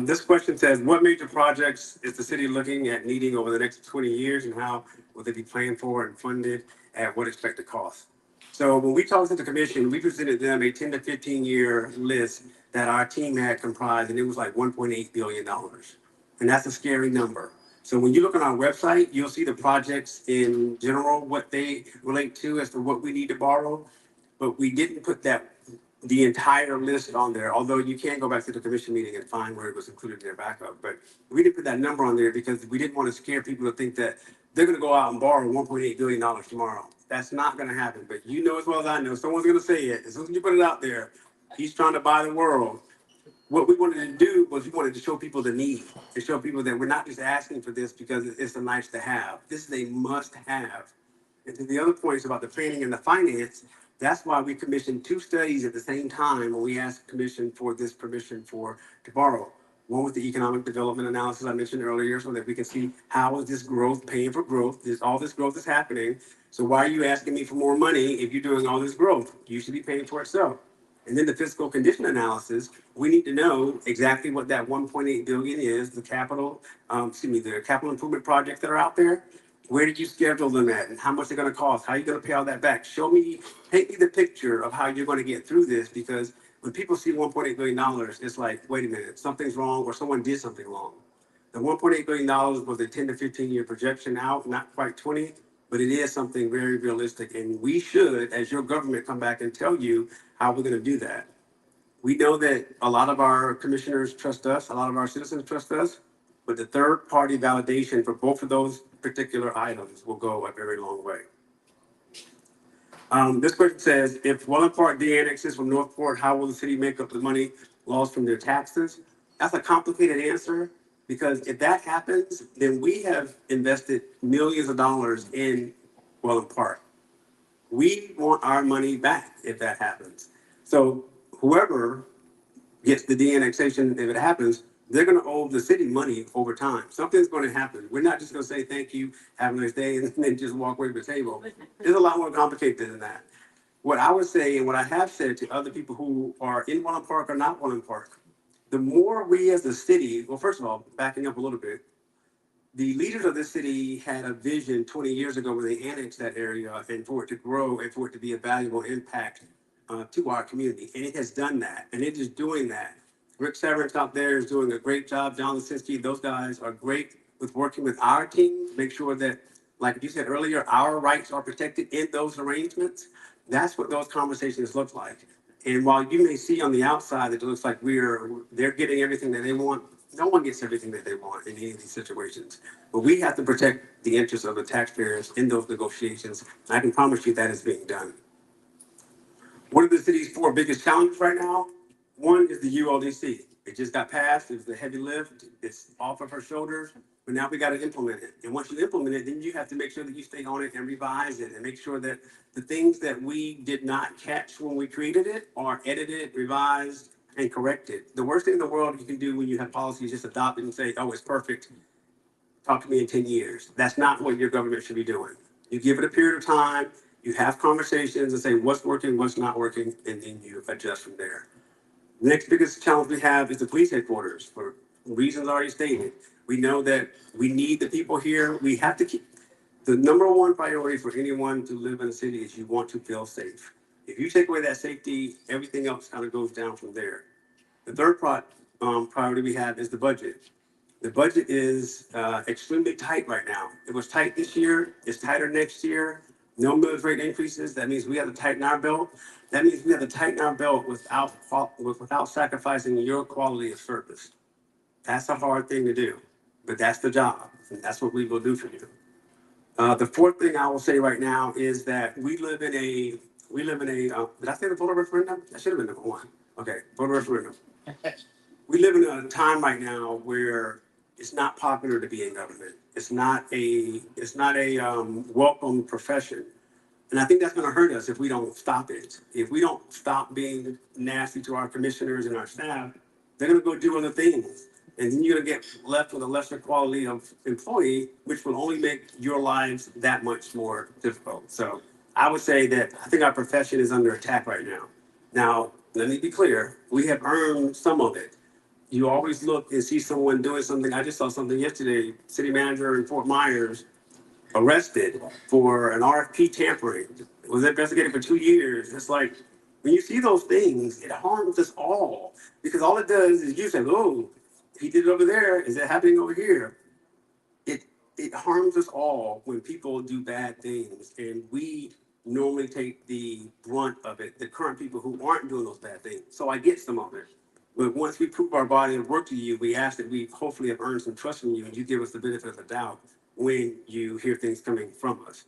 This question says, what major projects is the city looking at needing over the next 20 years, and how will they be planned for and funded at what expected cost? So when we talked to the commission, we presented them a 10 to 15 year list that our team had comprised, and it was like $1.8 billion. And that's a scary number. So when you look on our website, you'll see the projects in general, what they relate to as to what we need to borrow. But we didn't put the entire list on there, although you can go back to the commission meeting and find where it was included in their backup. But we didn't put that number on there because we didn't want to scare people to think that they're going to go out and borrow $1.8 billion tomorrow. That's not going to happen. But you know as well as I know, someone's going to say it. As soon as you put it out there, he's trying to buy the world. What we wanted to do was we wanted to show people the need, to show people that we're not just asking for this because it's a nice to have. This is a must have. And to the other points about the planning and the finance, that's why we commissioned 2 studies at the same time when we asked the commission for this permission to borrow. One was the economic development analysis I mentioned earlier, so that we can see how is this growth paying for growth. All this growth is happening. So why are you asking me for more money if you're doing all this growth? You should be paying for itself. And then the fiscal condition analysis, we need to know exactly what that 1.8 billion is, the capital improvement projects that are out there. Where did you schedule them at, and how much they're going to cost? How are you going to pay all that back? Paint me the picture of how you're going to get through this, because when people see $1.8 billion, it's like, wait a minute, something's wrong or someone did something wrong. The $1.8 billion was a 10 to 15 year projection out, not quite 20, but it is something very realistic. And we should, as your government, come back and tell you how we're going to do that. We know that a lot of our commissioners trust us, a lot of our citizens trust us, but the third party validation for both of those particular items will go a very long way. This question says, if Welland Park de-annexes from Northport, how will the city make up the money lost from their taxes? That's a complicated answer, because if that happens, then we have invested millions of dollars in Welland Park. We want our money back if that happens. So whoever gets the de-annexation, if it happens, they're going to owe the city money over time. Something's going to happen. We're not just going to say thank you, have a nice day, and then just walk away from the table. It's a lot more complicated than that. What I would say, and what I have said to other people who are in Welland Park or not Welland Park, the more we as a city, well, first of all, backing up a little bit, the leaders of this city had a vision 20 years ago when they annexed that area, and for it to grow and for it to be a valuable impact to our community. And it has done that, and it is doing that. Rick Severance out there is doing a great job. John Lisinski, those guys are great with working with our team to make sure that, like you said earlier, our rights are protected in those arrangements. That's what those conversations look like. And while you may see on the outside that it looks like they're getting everything that they want, no one gets everything that they want in any of these situations. But we have to protect the interests of the taxpayers in those negotiations. And I can promise you that is being done. What are the city's 4 biggest challenges right now? One is the ULDC. It just got passed. It was a heavy lift. It's off of her shoulders. but now we got to implement it. And once you implement it, then you have to make sure that you stay on it and revise it and make sure that the things that we did not catch when we created it are edited, revised, and corrected. The worst thing in the world you can do when you have policies is just adopt it and say, oh, it's perfect. Talk to me in 10 years. That's not what your government should be doing. You give it a period of time, you have conversations and say what's working, what's not working, and then you adjust from there. The next biggest challenge we have is the police headquarters for reasons already stated. We know that we need the people here. We have to keep the number one priority for anyone to live in a city is you want to feel safe. If you take away that safety, everything else kind of goes down from there. The third priority we have is the budget. The budget is extremely tight right now. It was tight this year. It's tighter next year. No millage rate increases. That means we have to tighten our belt. That means we have to tighten our belt without sacrificing your quality of service. That's a hard thing to do, but that's the job, and that's what we will do for you. The fourth thing I will say right now is that we live in a, did I say the voter referendum? That should have been number one. Okay, voter referendum. We live in a time right now where it's not popular to be in government. It's not a welcome profession. And I think that's going to hurt us if we don't stop it. If we don't stop being nasty to our commissioners and our staff, they're going to go do other things. And then you're going to get left with a lesser quality of employee, which will only make your lives that much more difficult. So I would say that I think our profession is under attack right now. Now, let me be clear. We have earned some of it. You always look and see someone doing something. I just saw something yesterday. City manager in Fort Myers arrested for an RFP tampering. Was investigated for 2 years. It's like when you see those things, it harms us all because all it does is you say, "Oh, he did it over there. Is it happening over here?" It harms us all when people do bad things, and we normally take the brunt of it. The current people who aren't doing those bad things. So I get some of it. But once we prove our body of work to you, we ask that we hopefully have earned some trust from you, and you give us the benefit of the doubt when you hear things coming from us.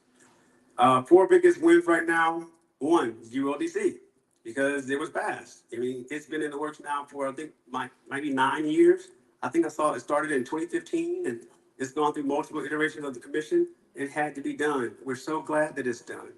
Four biggest wins right now. One, ULDC, because it was passed. I mean, it's been in the works now for, I think, maybe 9 years. I think I saw it started in 2015, and it's gone through multiple iterations of the commission. It had to be done. We're so glad that it's done.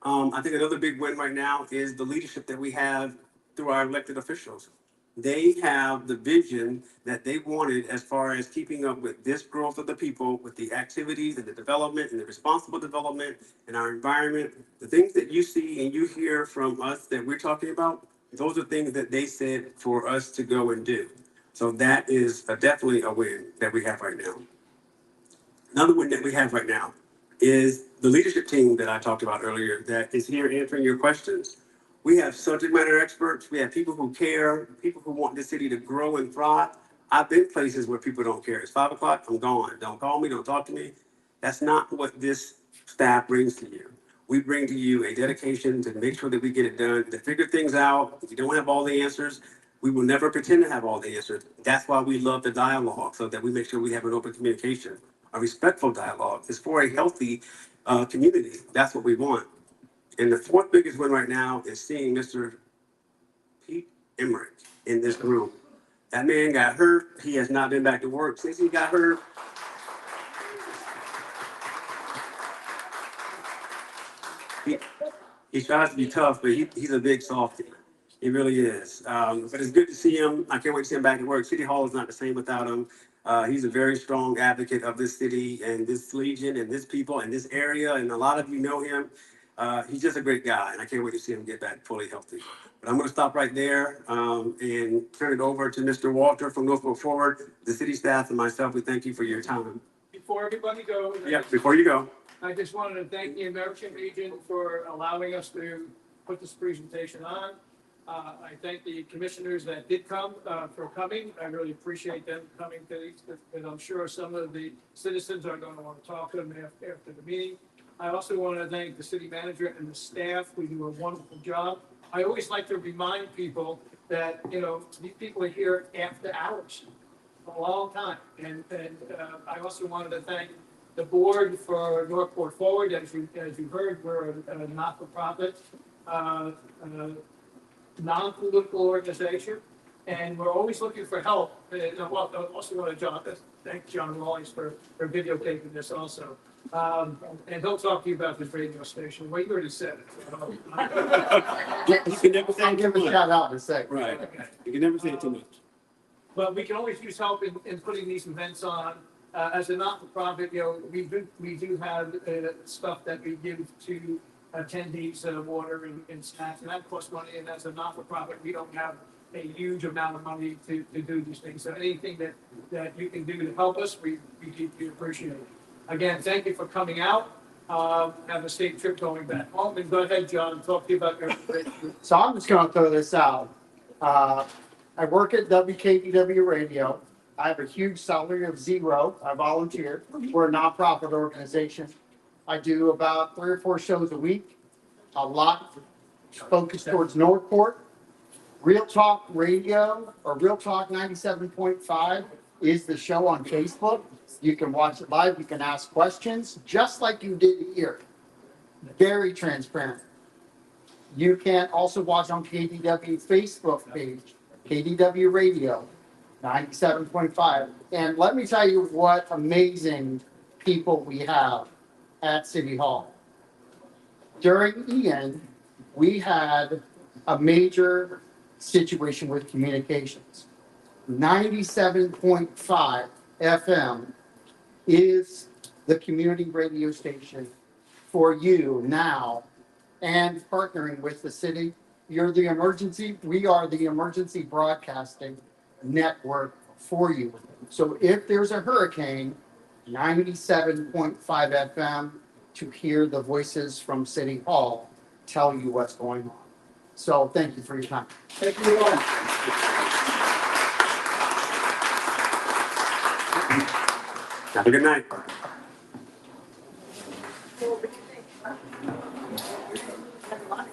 I think another big win right now is the leadership that we have through our elected officials. They have the vision that they wanted as far as keeping up with this growth of the people, with the activities and the development and the responsible development in our environment. The things that you see and you hear from us that we're talking about, those are things that they said for us to go and do. So that is definitely a win that we have right now. Another win that we have right now is the leadership team that I talked about earlier that is here answering your questions. We have subject matter experts. We have people who care, people who want this city to grow and thrive. I've been places where people don't care. It's 5 o'clock, I'm gone. Don't call me, don't talk to me. That's not what this staff brings to you. We bring to you a dedication to make sure that we get it done, to figure things out. If you don't have all the answers, we will never pretend to have all the answers. That's why we love the dialogue, so that we make sure we have an open communication. A respectful dialogue is for a healthy community. That's what we want. And the fourth biggest win right now is seeing Mr. Pete Emmerich in this room. That man got hurt. He has not been back to work since he got hurt. He tries to be tough, but he's a big softie. He really is. But it's good to see him. I can't wait to see him back at work. City Hall is not the same without him. He's a very strong advocate of this city and this legion and this people and this area. And a lot of you know him. He's just a great guy, and I can't wait to see him get back fully healthy. But I'm going to stop right there and turn it over to Mr. Walter from Northbrook Forward, the city staff, and myself. We thank you for your time. Before everybody goes. Yeah, before you go. I just wanted to thank the American Legion for allowing us to put this presentation on. I thank the commissioners that did come for coming. I really appreciate them coming to these, and I'm sure some of the citizens are going to want to talk to them after the meeting. I also want to thank the city manager and the staff. We do a wonderful job. I always like to remind people that, you know, these people are here after hours, a long time. And I also wanted to thank the board for Northport Forward. As you heard, we're a not-for-profit, non-political organization. And we're always looking for help. Well, I also want to thank John Rawlings for videotaping this also. And he'll talk to you about this radio station. Well, you already said it. You can never say I'll too give a much. shout out in a second. Right. You can never say too much. But we can always use help in putting these events on. As a not-for-profit, we do have stuff that we give to attendees, water and snacks, and that costs money. And as a not-for-profit, we don't have a huge amount of money to do these things. So anything that you can do to help us, we deeply appreciate it. Again, thank you for coming out. Have a safe trip going back home. And go ahead, John, talk to you about your. So I'm just gonna throw this out. I work at WKDW Radio. I have a huge salary of zero. I volunteer. We're a nonprofit organization. I do about 3 or 4 shows a week. A lot focused towards Northport. Real Talk Radio or Real Talk 97.5 is the show on Facebook. You can watch it live. You can ask questions just like you did here. Very transparent. You can also watch on KDW Facebook page, KDW Radio 97.5. And let me tell you what amazing people we have at City Hall. During Ian, we had a major situation with communications. 97.5 FM is the community radio station for you now, and partnering with the city. We are the emergency broadcasting network for you. So if there's a hurricane, 97.5 FM to hear the voices from City Hall tell you what's going on. So thank you for your time. Thank you all. Have a good night.